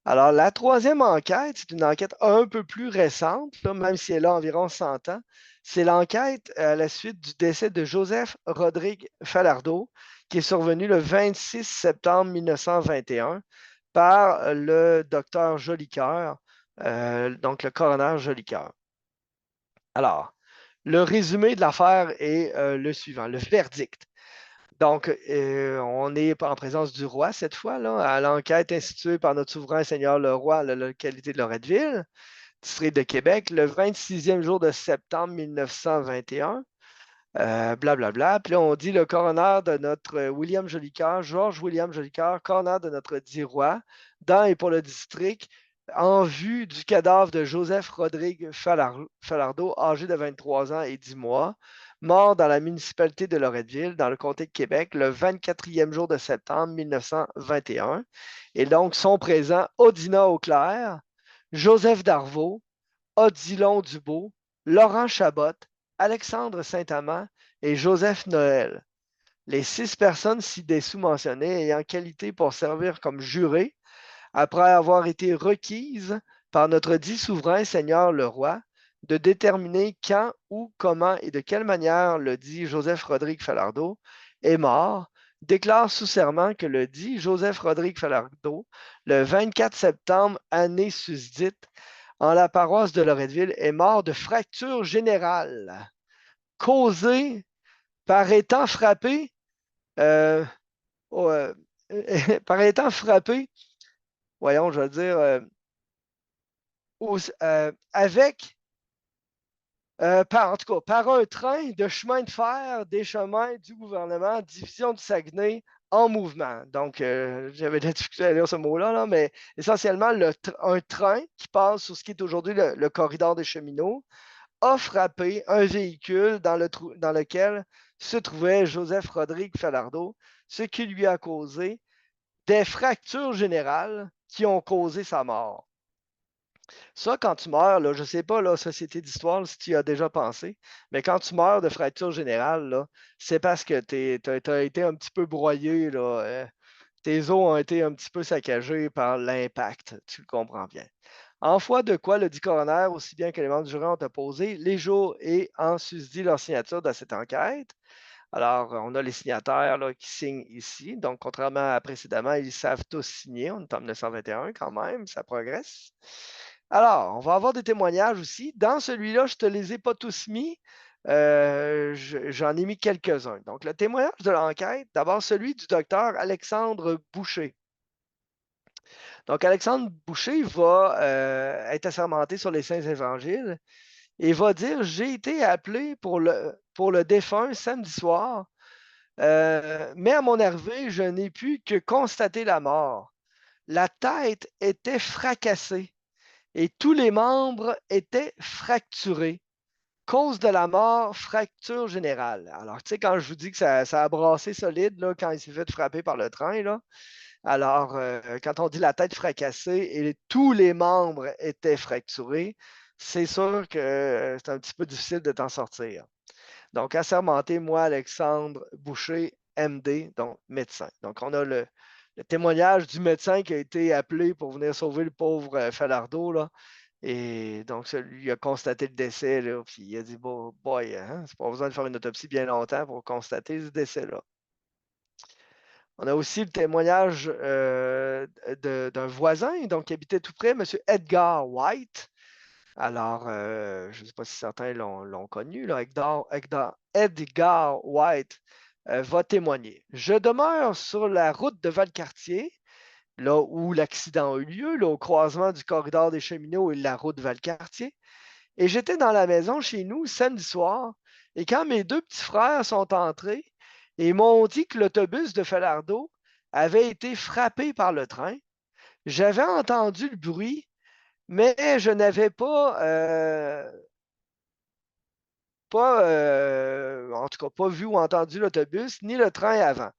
Alors, la troisième enquête, c'est une enquête un peu plus récente, là, même si elle a environ 100 ans. C'est l'enquête à la suite du décès de Joseph Rodrigue Falardeau, qui est survenu le 26 septembre 1921 par le docteur Jolicoeur, donc le coroner Jolicoeur. Alors, le résumé de l'affaire est le suivant, le verdict. Donc, on est en présence du roi cette fois, là, à l'enquête instituée par notre souverain seigneur le roi à la localité de Loretteville, district de Québec, le 26e jour de septembre 1921. Blablabla. Puis là, on dit le coroner de notre William Jolicoeur, Georges William Jolicoeur, coroner de notre dit roi, dans et pour le district, en vue du cadavre de Joseph Rodrigue Falardeau, âgé de 23 ans et 10 mois, mort dans la municipalité de Loretteville, dans le comté de Québec, le 24e jour de septembre 1921. Et donc, sont présents Odina Auclair, Joseph Darvaux, Odilon Dubo, Laurent Chabot, Alexandre Saint-Amand et Joseph Noël. Les 6 personnes ci-dessous mentionnées ayant qualité pour servir comme jurés, après avoir été requises par notre dit souverain Seigneur le roi, de déterminer quand, où, comment et de quelle manière le dit Joseph Rodrigue Falardeau est mort, déclare sous serment que le dit Joseph Rodrigue Falardeau, le 24 septembre, année susdite, en la paroisse de Loretteville, est mort de fracture générale causée par étant frappé euh, euh, par étant frappé, voyons, je veux dire, avec, en tout cas, par un train de chemin de fer des chemins du gouvernement, division du Saguenay, en mouvement. Donc, j'avais de la difficulté à lire ce mot-là, là, mais essentiellement, un train qui passe sur ce qui est aujourd'hui le corridor des cheminots a frappé un véhicule dans lequel se trouvait Joseph Rodrigue Falardeau, ce qui lui a causé des fractures générales qui ont causé sa mort. Ça, quand tu meurs, là, je ne sais pas, la Société d'histoire, si tu y as déjà pensé, mais quand tu meurs de fracture générale, c'est parce que tu as été un petit peu broyé, là, tes os ont été un petit peu saccagés par l'impact, tu le comprends bien. En foi de quoi le dit coroner, aussi bien que les membres du jury ont apposé les jours et en susdit leur signature dans cette enquête. Alors, on a les signataires là, qui signent ici. Donc, contrairement à précédemment, ils savent tous signer. On est en 1921 quand même, ça progresse. Alors, on va avoir des témoignages aussi. Dans celui-là, je ne te les ai pas tous mis. J'en ai mis quelques-uns. Donc, le témoignage de l'enquête, d'abord celui du docteur Alexandre Boucher. Donc, Alexandre Boucher va être assermenté sur les Saints Évangiles et va dire: J'ai été appelé pour le défunt samedi soir, mais à mon arrivée, je n'ai pu que constater la mort. La tête était fracassée et tous les membres étaient fracturés. Cause de la mort, fracture générale. Alors, tu sais, quand je vous dis que ça a brassé solide là, quand il s'est fait frapper par le train, là, alors, quand on dit la tête fracassée et tous les membres étaient fracturés, c'est sûr que c'est un petit peu difficile de t'en sortir. Donc, assermenté, moi, Alexandre Boucher, MD, donc médecin. Donc, on a le témoignage du médecin qui a été appelé pour venir sauver le pauvre Falardeau, là. Et donc, lui a constaté le décès, là, puis il a dit: bon, boy, hein, c'est pas besoin de faire une autopsie bien longtemps pour constater ce décès-là. On a aussi le témoignage d'un voisin donc, qui habitait tout près, M. Edgar White. Alors, je ne sais pas si certains l'ont connu, là, Edgar White va témoigner. Je demeure sur la route de Valcartier, là où l'accident a eu lieu, là, au croisement du corridor des cheminots et la route Valcartier. Et j'étais dans la maison chez nous samedi soir, et quand mes 2 petits frères sont entrés et m'ont dit que l'autobus de Falardeau avait été frappé par le train, j'avais entendu le bruit, mais je n'avais en tout cas, pas vu ou entendu l'autobus ni le train avant.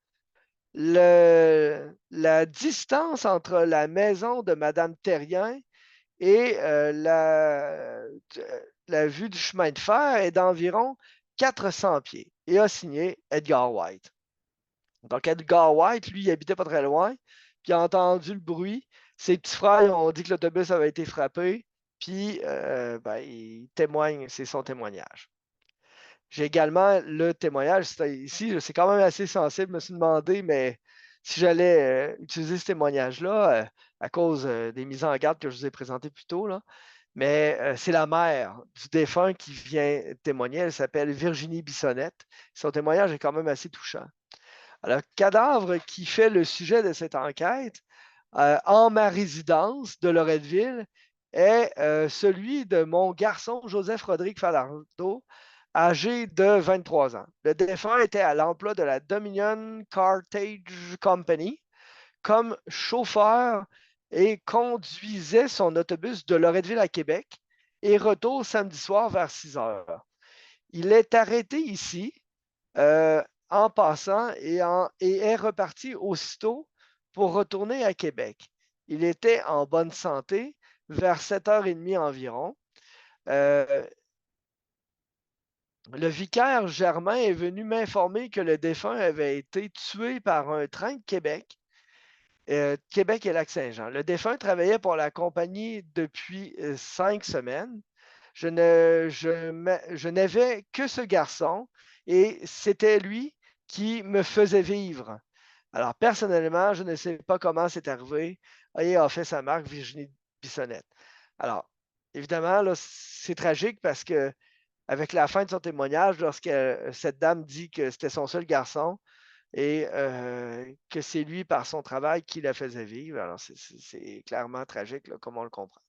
La distance entre la maison de Mme Terrien et la vue du chemin de fer est d'environ 400 pieds et a signé Edgar White. Donc, Edgar White, lui, il habitait pas très loin, puis il a entendu le bruit, Ses petits frères ont dit que l'autobus avait été frappé, puis il témoigne, c'est son témoignage. J'ai également le témoignage, ici, c'est quand même assez sensible, je me suis demandé, mais si j'allais utiliser ce témoignage-là, à cause des mises en garde que je vous ai présentées plus tôt, là, mais c'est la mère du défunt qui vient témoigner. Elle s'appelle Virginie Bissonnette. Son témoignage est quand même assez touchant. Alors, cadavre qui fait le sujet de cette enquête en ma résidence de Loretteville est celui de mon garçon Joseph Rodrigue Falardeau, âgé de 23 ans. Le défunt était à l'emploi de la Dominion Cartage Company comme chauffeur et conduisait son autobus de Loretteville à Québec et retour samedi soir vers 6 heures. Il est arrêté ici en passant et est reparti aussitôt pour retourner à Québec. Il était en bonne santé vers 7h30 environ. Le vicaire Germain est venu m'informer que le défunt avait été tué par un train de Québec, Québec et Lac-Saint-Jean. Le défunt travaillait pour la compagnie depuis 5 semaines. Je n'avais que ce garçon et c'était lui qui me faisait vivre. Alors, personnellement, je ne sais pas comment c'est arrivé et a fait sa marque Virginie Bissonnette. Alors, évidemment, là, c'est tragique parce que avec la fin de son témoignage, lorsque cette dame dit que c'était son seul garçon et que c'est lui, par son travail, qui la faisait vivre, alors c'est clairement tragique, là, comme on le comprend.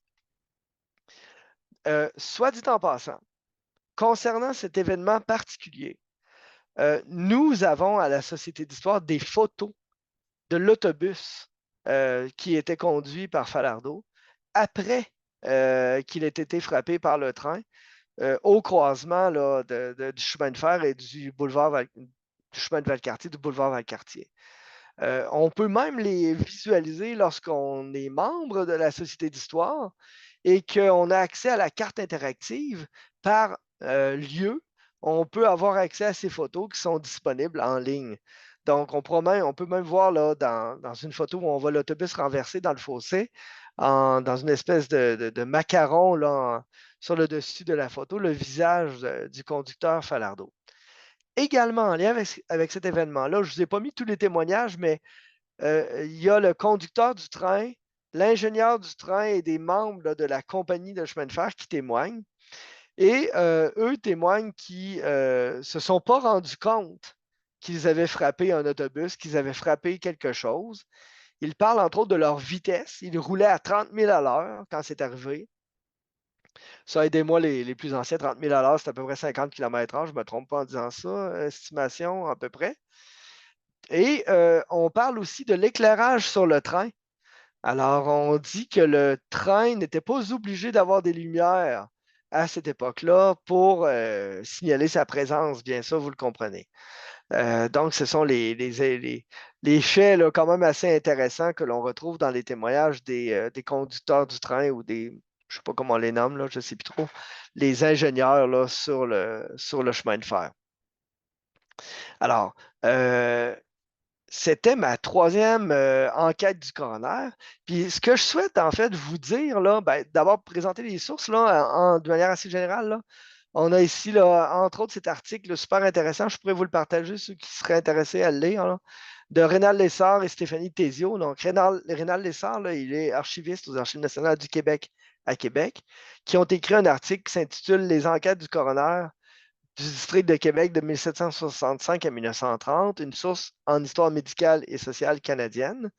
Soit dit en passant, concernant cet événement particulier, nous avons à la Société d'Histoire des photos de l'autobus qui était conduit par Falardeau après qu'il ait été frappé par le train au croisement là, du chemin de fer et du chemin de Valcartier, du boulevard Valcartier. On peut même les visualiser lorsqu'on est membre de la Société d'Histoire et qu'on a accès à la carte interactive par lieu. On peut avoir accès à ces photos qui sont disponibles en ligne. Donc, on peut même voir là, dans une photo où on voit l'autobus renversé dans le fossé, dans une espèce de macaron là, sur le dessus de la photo, le visage du conducteur Falardeau. Également en lien avec cet événement-là, je ne vous ai pas mis tous les témoignages, mais il y a le conducteur du train, l'ingénieur du train et des membres là, de la compagnie de chemin de fer qui témoignent. Et eux témoignent qu'ils ne se sont pas rendus compte qu'ils avaient frappé un autobus, qu'ils avaient frappé quelque chose. Ils parlent entre autres de leur vitesse. Ils roulaient à 30 000 à l'heure quand c'est arrivé. Ça, aidez-moi les plus anciens, 30 000 à l'heure, c'est à peu près 50 km/h. Je ne me trompe pas en disant ça, estimation à peu près. Et on parle aussi de l'éclairage sur le train. Alors, on dit que le train n'était pas obligé d'avoir des lumières à cette époque-là pour signaler sa présence, bien sûr, vous le comprenez. Donc, ce sont les faits là, quand même assez intéressants que l'on retrouve dans les témoignages des conducteurs du train ou je ne sais pas comment on les nomme, là, je ne sais plus trop, les ingénieurs là, sur le chemin de fer. Alors, c'était ma troisième enquête du coroner. Puis ce que je souhaite en fait vous dire, là, d'abord présenter les sources là, de manière assez générale. Là. On a ici, là, entre autres, cet article là, super intéressant. Je pourrais vous le partager, ceux qui seraient intéressés à le lire, là, de Rénal Lessard et Stéphanie Thésio. Donc, Rénal Lessard, là, il est archiviste aux Archives nationales du Québec à Québec, qui ont écrit un article qui s'intitule Les enquêtes du coroner du district de Québec de 1765 à 1930, une source en histoire médicale et sociale canadienne.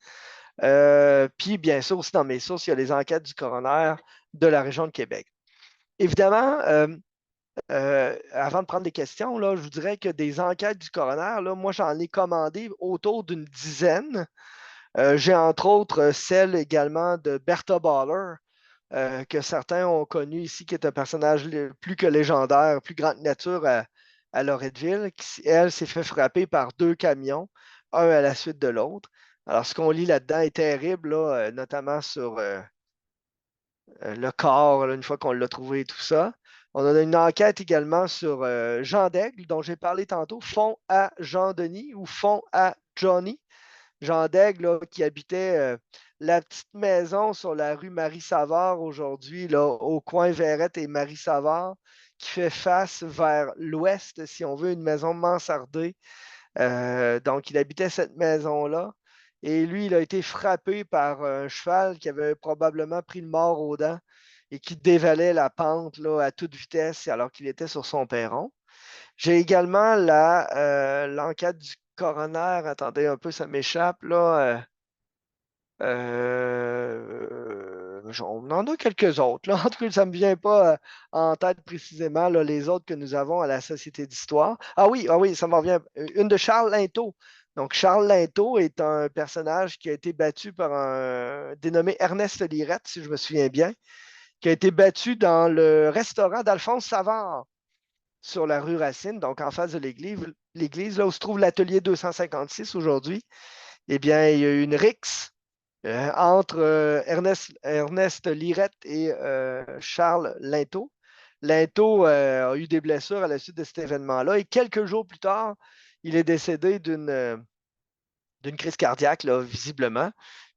Puis, bien sûr, aussi dans mes sources, il y a les enquêtes du coroner de la région de Québec. Évidemment, avant de prendre des questions, là, je vous dirais que des enquêtes du coroner, là, moi, j'en ai commandé autour d'une dizaine. J'ai entre autres celle également de Bertha Baller, que certains ont connu ici, qui est un personnage plus que légendaire, plus grande nature à Loretteville, qui, elle, s'est fait frapper par 2 camions, un à la suite de l'autre. Alors, ce qu'on lit là-dedans est terrible, là, notamment sur le corps, là, une fois qu'on l'a trouvé et tout ça. On a une enquête également sur Jean Daigle, dont j'ai parlé tantôt, fond à Jean-Denis ou fond à Johnny. Jean Daigle, là, qui habitait la petite maison sur la rue Marie-Savard aujourd'hui, là, au coin Verrette et Marie-Savard, qui fait face vers l'ouest, si on veut, une maison mansardée. Donc, il habitait cette maison-là. Et lui, il a été frappé par un cheval qui avait probablement pris le mort aux dents et qui dévalait la pente là, à toute vitesse alors qu'il était sur son perron. J'ai également l'enquête du coroner. Attendez un peu, ça m'échappe là. On en a quelques autres. Là. En tout cas, ça ne me vient pas en tête précisément là, les autres que nous avons à la Société d'Histoire. Ah oui, ça m'en revient. Une de Charles Lintot. Donc, Charles Lintot est un personnage qui a été battu par un dénommé Ernest Lirette, si je me souviens bien, qui a été battu dans le restaurant d'Alphonse Savard sur la rue Racine, donc en face de l'église, là où se trouve l'atelier 256 aujourd'hui. Eh bien, il y a eu une rixe entre Ernest Lirette et Charles Lintot. Lintot a eu des blessures à la suite de cet événement-là et quelques jours plus tard, il est décédé d'une crise cardiaque, là, visiblement.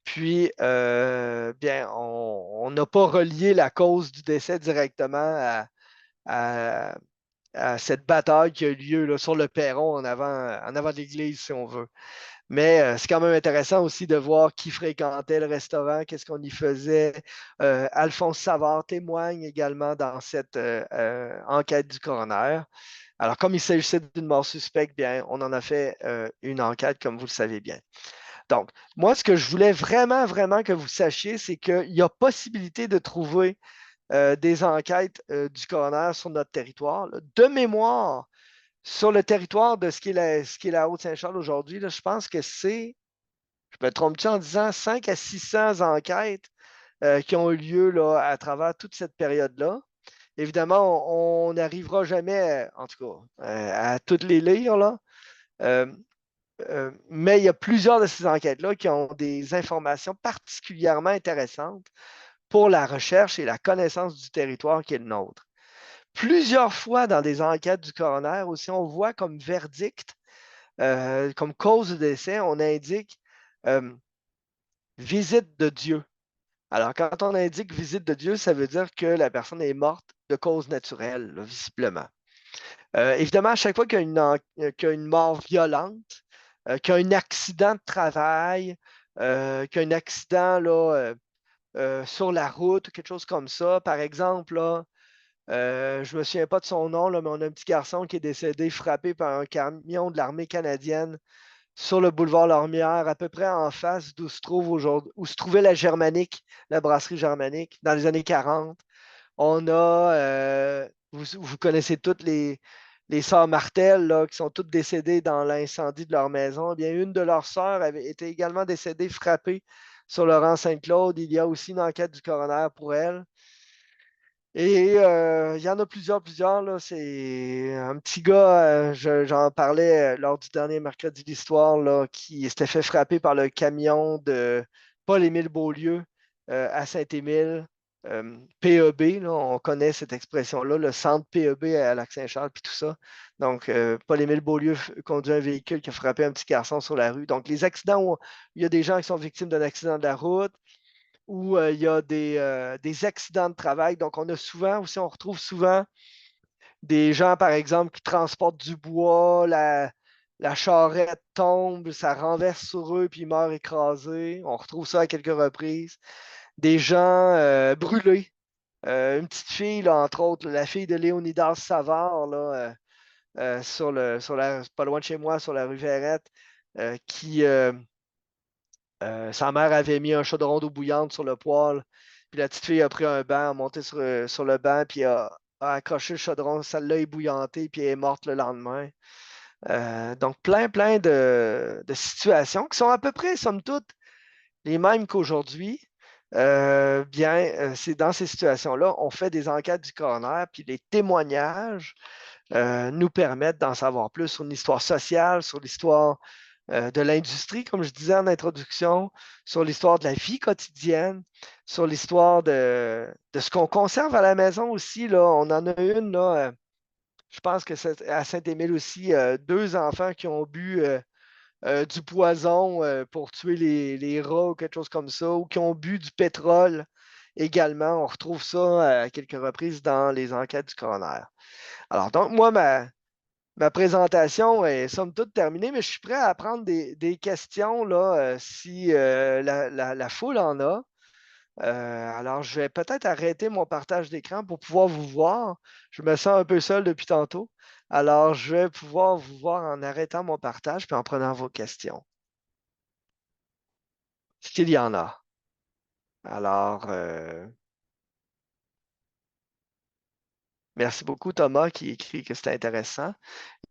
Puis, bien, on n'a pas relié la cause du décès directement à, à cette bataille qui a eu lieu là, sur le perron en avant de l'église, si on veut. Mais c'est quand même intéressant aussi de voir qui fréquentait le restaurant, qu'est-ce qu'on y faisait. Alphonse Savard témoigne également dans cette enquête du coroner. Alors, comme il s'agissait d'une mort suspecte, bien, on en a fait une enquête, comme vous le savez bien. Donc, moi, ce que je voulais vraiment, vraiment que vous sachiez, c'est qu'il y a possibilité de trouver des enquêtes du coroner sur notre territoire. Là. De mémoire, sur le territoire de ce qui est la Haute-Saint-Charles aujourd'hui, je pense que c'est, je me trompe-tu en disant 500 à 600 enquêtes qui ont eu lieu là, à travers toute cette période-là. Évidemment, on n'arrivera jamais, en tout cas, à toutes les lire, là. Euh, mais il y a plusieurs de ces enquêtes-là qui ont des informations particulièrement intéressantes pour la recherche et la connaissance du territoire qui est le nôtre. Plusieurs fois dans des enquêtes du coroner aussi, on voit comme verdict, comme cause de décès, on indique euh, visite de Dieu. Alors, quand on indique visite de Dieu, ça veut dire que la personne est morte de cause naturelle, là, visiblement. Évidemment, à chaque fois qu'il y a une mort violente, qu'il y a un accident de travail, qu'il y a un accident là, sur la route, quelque chose comme ça, par exemple, là, je ne me souviens pas de son nom, là, mais on a un petit garçon qui est décédé frappé par un camion de l'armée canadienne sur le boulevard Lormière, à peu près en face d'où se trouve aujourd'hui, où se trouvait la Germanique, la brasserie Germanique, dans les années 40. On a, vous connaissez toutes les sœurs Martel, là, qui sont toutes décédées dans l'incendie de leur maison. Eh bien, une de leurs sœurs avait été également décédée, frappée sur le rang Saint-Claude. Il y a aussi une enquête du coroner pour elle. Et il y en a plusieurs, là. C'est un petit gars, j'en parlais lors du dernier mercredi d'histoire, là, qui s'était fait frapper par le camion de Paul-Émile Beaulieu à Saint-Émile. PEB, là, on connaît cette expression-là, le centre PEB à Lac-Saint-Charles, puis tout ça. Donc, Paul-Émile Beaulieu conduit un véhicule qui a frappé un petit garçon sur la rue. Donc, les accidents où il y a des gens qui sont victimes d'un accident de la route, où il y a des accidents de travail. Donc, on a souvent, aussi, on retrouve souvent des gens, par exemple, qui transportent du bois, la charrette tombe, ça renverse sur eux, puis ils meurent écrasés. On retrouve ça à quelques reprises. Des gens brûlés. Une petite fille, là, entre autres, la fille de Léonidas Savard, là, pas loin de chez moi, sur la rue Verrette, qui, sa mère avait mis un chaudron d'eau bouillante sur le poêle. Puis la petite fille a pris un banc, a monté sur le banc, puis a accroché le chaudron, ça l'a ébouillanté, puis elle est morte le lendemain. Donc, plein de situations qui sont à peu près, somme toute, les mêmes qu'aujourd'hui. Bien, c'est dans ces situations-là, on fait des enquêtes du coroner, puis les témoignages nous permettent d'en savoir plus sur l'histoire sociale, sur l'histoire de l'industrie, comme je disais en introduction, sur l'histoire de la vie quotidienne, sur l'histoire de ce qu'on conserve à la maison aussi. Là. On en a une, là, je pense que c'est à Saint-Émile aussi, deux enfants qui ont bu du poison pour tuer les rats ou quelque chose comme ça, ou qui ont bu du pétrole également. On retrouve ça à quelques reprises dans les enquêtes du coroner. Alors, donc, moi, ma présentation est somme toute terminée, mais je suis prêt à prendre des questions là, si la foule en a. Alors, je vais peut-être arrêter mon partage d'écran pour pouvoir vous voir. Je me sens un peu seul depuis tantôt. Alors, je vais pouvoir vous voir en arrêtant mon partage puis en prenant vos questions. S'il y en a. Alors, merci beaucoup, Thomas, qui écrit que c'était intéressant.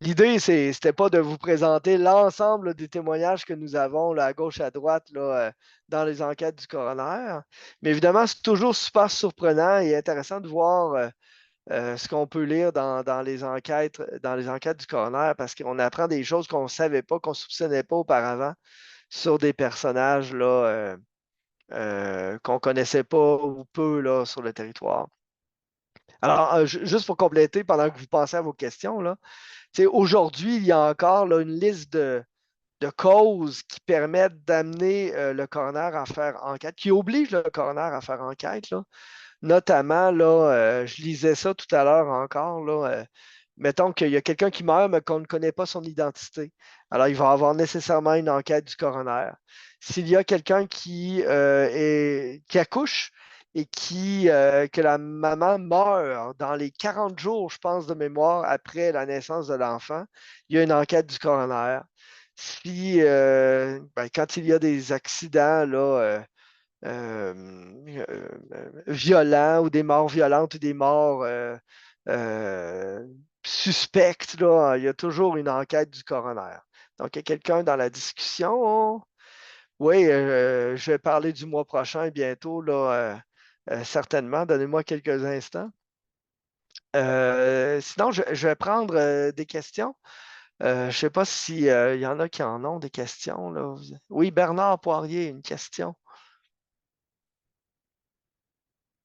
L'idée, c'était pas de vous présenter l'ensemble des témoignages que nous avons là, à gauche, à droite, là, dans les enquêtes du coroner. Mais évidemment, c'est toujours super surprenant et intéressant de voir ce qu'on peut lire dans les enquêtes du coroner parce qu'on apprend des choses qu'on ne savait pas, qu'on ne soupçonnait pas auparavant sur des personnages là, qu'on ne connaissait pas ou peu là, sur le territoire. Alors, juste pour compléter, pendant que vous pensez à vos questions, là, aujourd'hui, il y a encore là, une liste de causes qui permettent d'amener le coroner à faire enquête, qui obligent le coroner à faire enquête. Là. Notamment, là, je lisais ça tout à l'heure encore, là, mettons qu'il y a quelqu'un qui meurt, mais qu'on ne connaît pas son identité. Alors, il va avoir nécessairement une enquête du coroner. S'il y a quelqu'un qui accouche et que la maman meurt dans les 40 jours, je pense, de mémoire, après la naissance de l'enfant, il y a une enquête du coroner. Si, quand il y a des accidents, là, violents ou des morts violentes ou des morts suspectes, là, il y a toujours une enquête du coroner. Donc, il y a quelqu'un dans la discussion. Oui, je vais parler du mois prochain bientôt, là, certainement. Donnez-moi quelques instants. Sinon, je vais prendre des questions. Je ne sais pas s'il y en a qui en ont des questions. Là. Oui, Bernard Poirier, une question.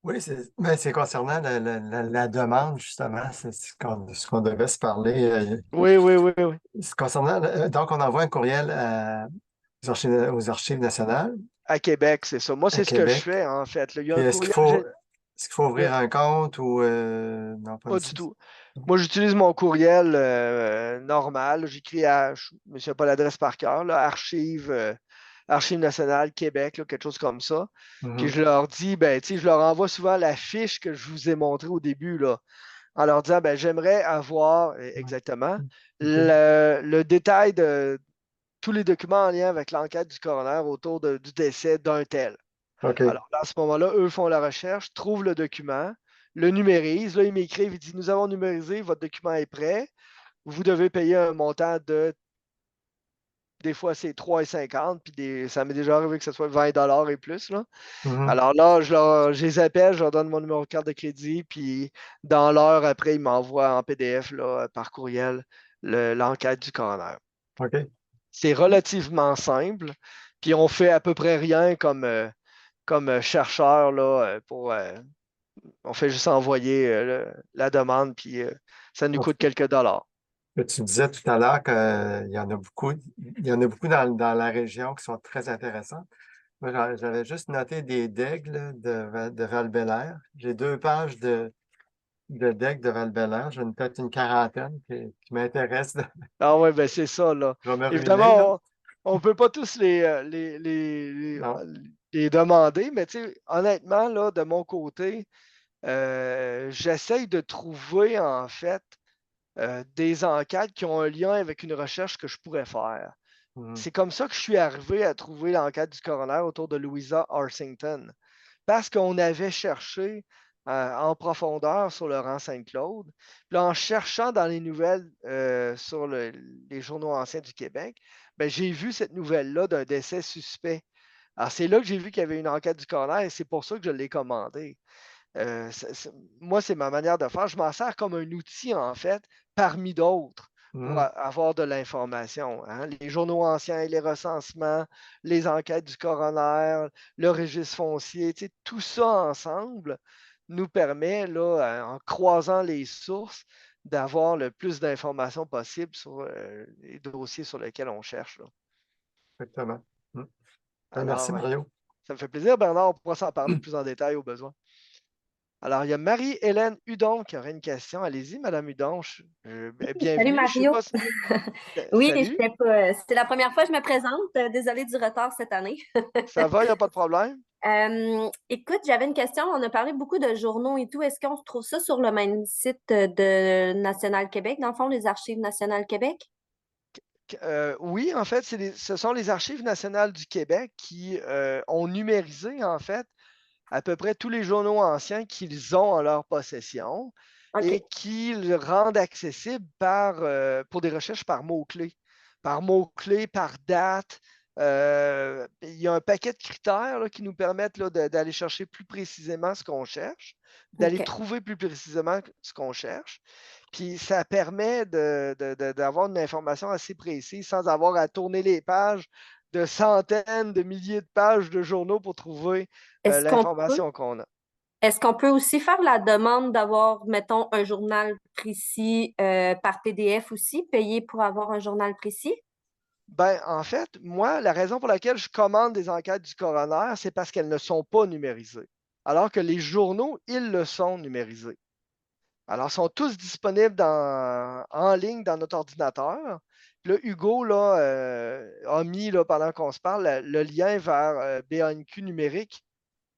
Oui, c'est concernant la demande, justement, c'est ce qu'on devait se parler. Oui, oui, oui, oui. C'est concernant, donc, on envoie un courriel aux Archives nationales À Québec, c'est ça. Moi, à c'est ce que je Québec. fais, en fait. Là. Il y a Puis un est-ce qu'il courriel. faut, est-ce qu'il faut Oui, ouvrir un compte ou non, pas pas du nécessaire. tout. Moi, j'utilise mon courriel normal. J'écris à, je ne sais pas l'adresse par cœur, là, Archives nationales, Québec, là, quelque chose comme ça. Puis Mhm. je leur dis, ben, tu sais, je leur envoie souvent la fiche que je vous ai montrée au début, là, en leur disant, ben, j'aimerais avoir Ouais. exactement OK. le détail de tous les documents en lien avec l'enquête du coroner autour du décès d'un tel. OK. Alors, à ce moment-là, eux font la recherche, trouvent le document, le numérisent. Là, ils m'écrivent, ils disent, nous avons numérisé, votre document est prêt. Vous devez payer un montant des fois, c'est 3,50, puis ça m'est déjà arrivé que ce soit 20 $ et plus. Là. Mhm. Alors là, je les appelle, je leur donne mon numéro de carte de crédit, puis dans l'heure après, ils m'envoient en PDF là, par courriel l'enquête du coroner. OK. C'est relativement simple, puis on fait à peu près rien comme chercheur là, on fait juste envoyer la demande, puis ça nous coûte quelques dollars. Tu disais tout à l'heure qu'il y en a beaucoup, il y en a beaucoup dans la région qui sont très intéressantes. Moi, j'avais juste noté des d'aigles de Val-Bélair. J'ai 2 pages de decks de Val-Bélair. J'en ai peut-être une quarantaine qui m'intéressent. Ah ouais, ben c'est ça, là. Je vais me ruiner, là. Évidemment, on ne peut pas tous Non. les demander, mais tu sais, honnêtement, là, de mon côté, j'essaye de trouver, en fait, des enquêtes qui ont un lien avec une recherche que je pourrais faire. Mhm. C'est comme ça que je suis arrivé à trouver l'enquête du coroner autour de Louisa Arsington. Parce qu'on avait cherché en profondeur sur le rang Saint-Claude. Puis en cherchant dans les nouvelles sur les journaux anciens du Québec, ben, j'ai vu cette nouvelle-là d'un décès suspect. Alors, c'est là que j'ai vu qu'il y avait une enquête du coroner et c'est pour ça que je l'ai commandé. Moi, c'est ma manière de faire. Je m'en sers comme un outil, en fait, parmi d'autres, pour Mhm. avoir de l'information. Hein. Les journaux anciens, les recensements, les enquêtes du coroner, le registre foncier, tu sais, tout ça ensemble nous permet, là, en croisant les sources, d'avoir le plus d'informations possible sur les dossiers sur lesquels on cherche. Là. exactement. Mm. Merci, Alors, Mario. ça me fait plaisir, Bernard. On pourra s'en parler plus en détail au besoin. Alors, il y a Marie-Hélène Hudon qui aurait une question. Allez-y, Madame Hudon. Salut Bienvenue. Je sais Mario. pas. Oui, Salut. c'est la première fois que je me présente. Désolée du retard cette année. Ça va, il n'y a pas de problème? Écoute, j'avais une question. On a parlé beaucoup de journaux et tout. Est-ce qu'on se trouve ça sur le même site de National Québec, dans le fond, les Archives nationales Québec? Oui, en fait, ce sont les Archives nationales du Québec qui ont numérisé, en fait, à peu près tous les journaux anciens qu'ils ont en leur possession et OK. qu'ils rendent accessibles pour des recherches par mots-clés. Par mots-clés, par date. Il y a un paquet de critères là, qui nous permettent là, d'aller chercher plus précisément ce qu'on cherche, d'aller OK. trouver plus précisément ce qu'on cherche. Puis ça permet d'avoir une information assez précise sans avoir à tourner les pages de centaines de milliers de pages de journaux pour trouver Est-ce qu'on peut, l'information qu'on a. est-ce qu'on peut aussi faire la demande d'avoir, mettons, un journal précis par PDF aussi, payer pour avoir un journal précis? Ben, en fait, moi, la raison pour laquelle je commande des enquêtes du coroner, c'est parce qu'elles ne sont pas numérisées. Alors que les journaux, ils le sont numérisés. Alors, ils sont tous disponibles en ligne dans notre ordinateur. Puis là, Hugo là, a mis, là, pendant qu'on se parle, le lien vers BANQ numérique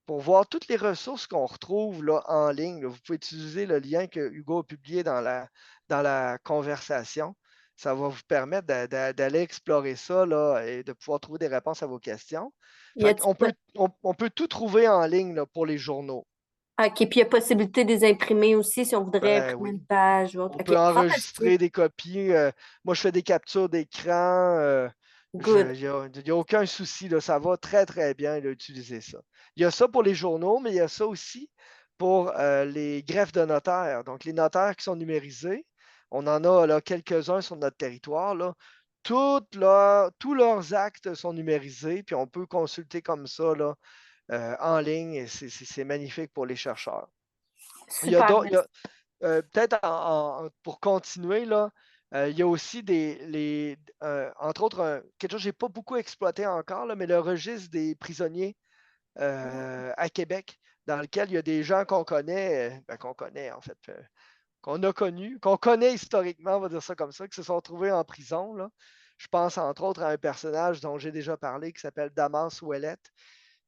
pour voir toutes les ressources qu'on retrouve là, en ligne. Là. Vous pouvez utiliser le lien que Hugo a publié dans la conversation. Ça va vous permettre d'aller explorer ça là, et de pouvoir trouver des réponses à vos questions. Y Fait a-t-il on peut tout trouver en ligne là, pour les journaux. OK, puis il y a possibilité de les imprimer aussi si on voudrait Ben imprimer une oui. page ou autre. On OK, peut fantastique. enregistrer des copies. Moi, je fais des captures d'écran. Good. Il n'y a aucun souci. Là, ça va très, très bien là, utiliser ça. Il y a ça pour les journaux, mais il y a ça aussi pour les greffes de notaires. Donc, les notaires qui sont numérisés, on en a là, quelques-uns sur notre territoire. Là. Tous leurs actes sont numérisés, puis on peut consulter comme ça là, en ligne, et c'est magnifique pour les chercheurs. Il y a Super, d'autres- il y merci. a- Peut-être pour continuer, là, il y a aussi entre autres, quelque chose que je n'ai pas beaucoup exploité encore, là, mais le registre des prisonniers à Québec, dans lequel il y a des gens qu'on connaît en fait, qu'on a connus, qu'on connaît historiquement, on va dire ça comme ça, qui se sont retrouvés en prison. Là. Je pense entre autres à un personnage dont j'ai déjà parlé qui s'appelle Damas Ouellette,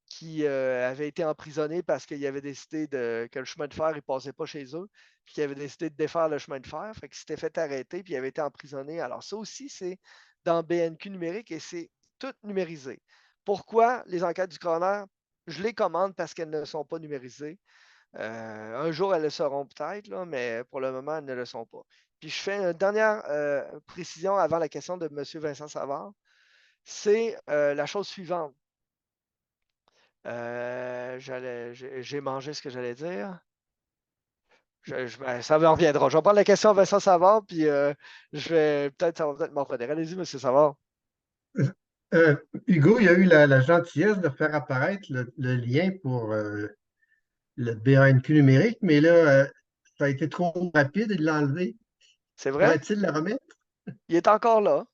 qui avait été emprisonné parce qu'il avait décidé que le chemin de fer ne passait pas chez eux, puis qu'il avait décidé de défaire le chemin de fer, fait qu'il s'était fait arrêter, puis il avait été emprisonné. Alors ça aussi, c'est dans BNQ numérique et c'est tout numérisé. Pourquoi les enquêtes du coroner? Je les commande parce qu'elles ne sont pas numérisées. Un jour, elles le seront peut-être, là, mais pour le moment, elles ne le sont pas. Puis je fais une dernière précision avant la question de M. Vincent Savard. C'est la chose suivante. J'ai mangé ce que j'allais dire. Ça me reviendra. Je vais prendre la question à Vincent Savard, puis ça va peut-être m'en revenir. Allez-y, M. Savard. Euh, Hugo, il a eu la gentillesse de faire apparaître le lien pour le BANQ numérique, mais là, ça a été trop rapide et de l'enlever. C'est vrai? Pourrait-il le remettre? Il est encore là.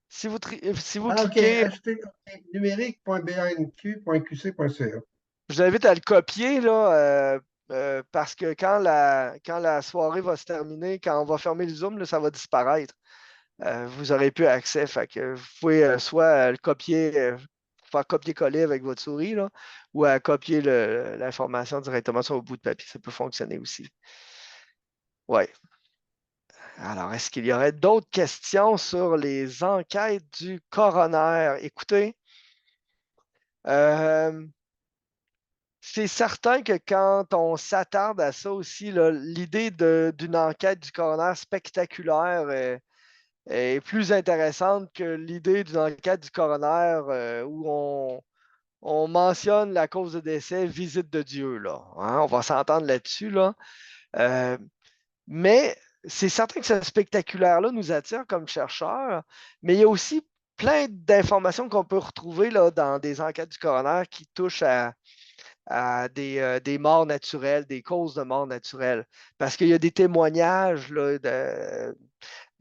Si vous Ah, OK. cliquez, Acheter numérique.banq.qc.ca. je vous invite à le copier là, parce que quand la soirée va se terminer, quand on va fermer le Zoom, là, ça va disparaître. Vous aurez plus accès. Fait que vous pouvez soit le copier, faire copier-coller avec votre souris, là, ou à copier l'information directement sur le bout de papier. Ça peut fonctionner aussi. Oui. Alors, est-ce qu'il y aurait d'autres questions sur les enquêtes du coroner? Écoutez, euh, c'est certain que quand on s'attarde à ça aussi, l'idée d'une enquête du coroner spectaculaire est plus intéressante que l'idée d'une enquête du coroner où on mentionne la cause de décès, visite de Dieu. Là, hein. On va s'entendre là-dessus. Là. Euh, mais c'est certain que ce spectaculaire-là nous attire comme chercheurs, mais il y a aussi plein d'informations qu'on peut retrouver là, dans des enquêtes du coroner qui touchent à des morts naturelles, des causes de morts naturelles. Parce qu'il y a des témoignages là,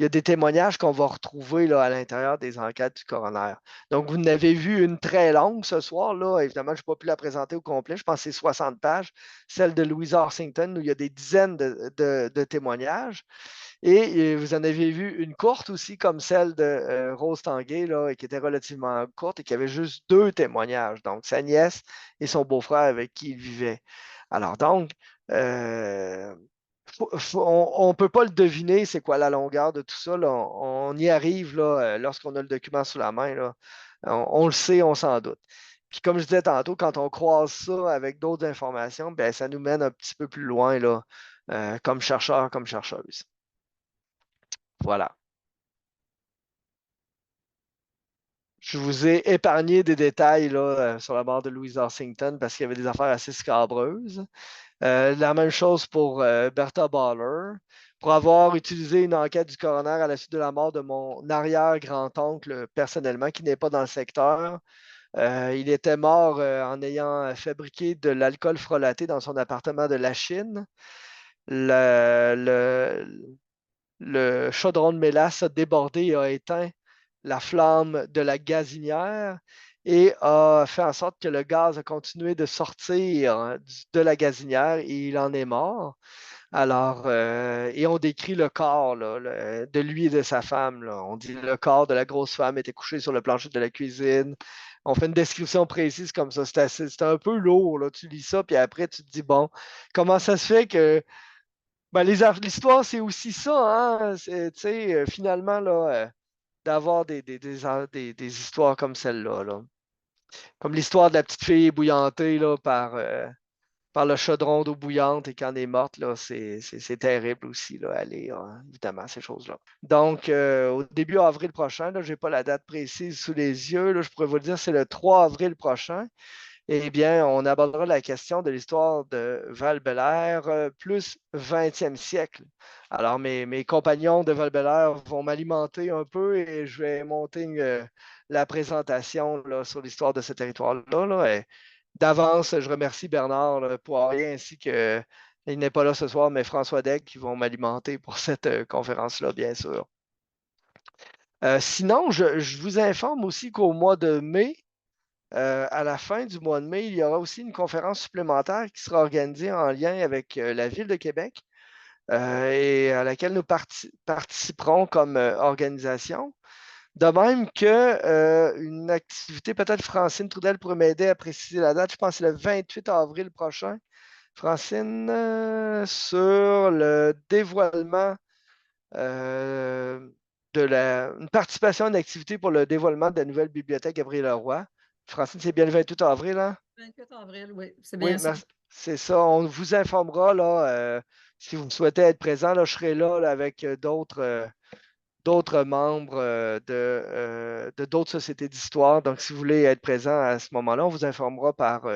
il y a des témoignages qu'on va retrouver là, à l'intérieur des enquêtes du coroner. Donc, vous en avez vu une très longue ce soir. Là. Évidemment, je n'ai pas pu la présenter au complet. Je pense que c'est 60 pages. Celle de Louise Orsington, où il y a des dizaines de témoignages. Et vous en avez vu une courte aussi, comme celle de Rose Tanguay, là, qui était relativement courte et qui avait juste 2 témoignages. Donc, sa nièce et son beau-frère avec qui il vivait. Alors, donc, on ne peut pas le deviner, c'est quoi la longueur de tout ça. Là. On y arrive là, lorsqu'on a le document sous la main. Là. On le sait, on s'en doute. Puis comme je disais tantôt, quand on croise ça avec d'autres informations, ben, ça nous mène un petit peu plus loin là, comme chercheur, comme chercheuse. Voilà. Je vous ai épargné des détails là, sur la mort de Louise Orsington parce qu'il y avait des affaires assez scabreuses. La même chose pour Bertha Baller. Pour avoir utilisé une enquête du coroner à la suite de la mort de mon arrière-grand-oncle personnellement, qui n'est pas dans le secteur. Il était mort en ayant fabriqué de l'alcool frelaté dans son appartement de la Chine. Le chaudron de mélasse a débordé et a éteint la flamme de la gazinière et a fait en sorte que le gaz a continué de sortir de la gazinière et il en est mort. Alors, et on décrit le corps là, de lui et de sa femme. Là. On dit le corps de la grosse femme était couché sur le plancher de la cuisine. On fait une description précise comme ça. C'est un peu lourd. Là. Tu lis ça, puis après, tu te dis, bon, comment ça se fait que ben, l'histoire, c'est aussi ça, hein? Finalement, là, d'avoir des histoires comme celle-là. Là. Comme l'histoire de la petite fille ébouillantée là, par le chaudron d'eau bouillante et quand elle est morte, là, c'est terrible aussi, là, aller, évidemment, ces choses-là. Donc, au début avril prochain, je n'ai pas la date précise sous les yeux, là, je pourrais vous le dire, c'est le 3 avril prochain. Eh bien, on abordera la question de l'histoire de Val-Bélair plus 20e siècle. Alors, mes compagnons de Val-Bélair vont m'alimenter un peu et je vais monter la présentation là, sur l'histoire de ce territoire-là. Là. D'avance, je remercie Bernard là, Poirier ainsi que, il n'est pas là ce soir, mais François Degg qui vont m'alimenter pour cette conférence-là, bien sûr. Sinon, je vous informe aussi qu'au mois de mai, à la fin du mois de mai, il y aura aussi une conférence supplémentaire qui sera organisée en lien avec la Ville de Québec et à laquelle nous participerons comme organisation. De même qu'une activité, peut-être Francine Trudel pourrait m'aider à préciser la date, je pense que c'est le 28 avril prochain. Francine, sur le dévoilement une participation à une activité pour le dévoilement de la nouvelle bibliothèque Gabriel Leroy. Francine, c'est bien le 28 avril, hein? 28 avril, oui, c'est Oui, bien ça. c'est ça. On vous informera là, si vous souhaitez être présent. Là, je serai là, avec d'autres membres de d'autres sociétés d'histoire. Donc, si vous voulez être présent à ce moment-là, on vous informera par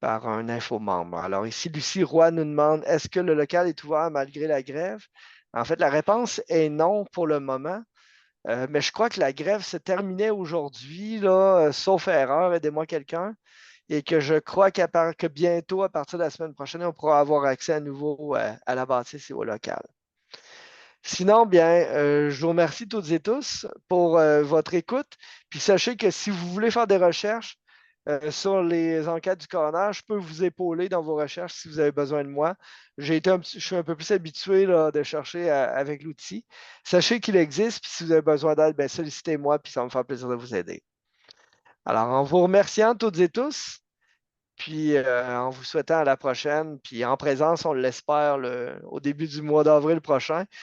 un info-membre. Alors, ici, Lucie Roy nous demande est-ce que le local est ouvert malgré la grève? En fait, la réponse est non pour le moment. Mais je crois que la grève se terminait aujourd'hui, là, sauf erreur, aidez-moi quelqu'un, et que je crois que bientôt, à partir de la semaine prochaine, on pourra avoir accès à nouveau à la bâtisse et au local. Sinon, bien, je vous remercie toutes et tous pour votre écoute. Puis sachez que si vous voulez faire des recherches sur les enquêtes du coroner, je peux vous épauler dans vos recherches si vous avez besoin de moi. Je suis un peu plus habitué là, de chercher avec l'outil. Sachez qu'il existe, puis si vous avez besoin d'aide, bien, sollicitez-moi, puis ça va me faire plaisir de vous aider. Alors, en vous remerciant toutes et tous, puis en vous souhaitant à la prochaine, puis en présence, on l'espère, au début du mois d'avril prochain.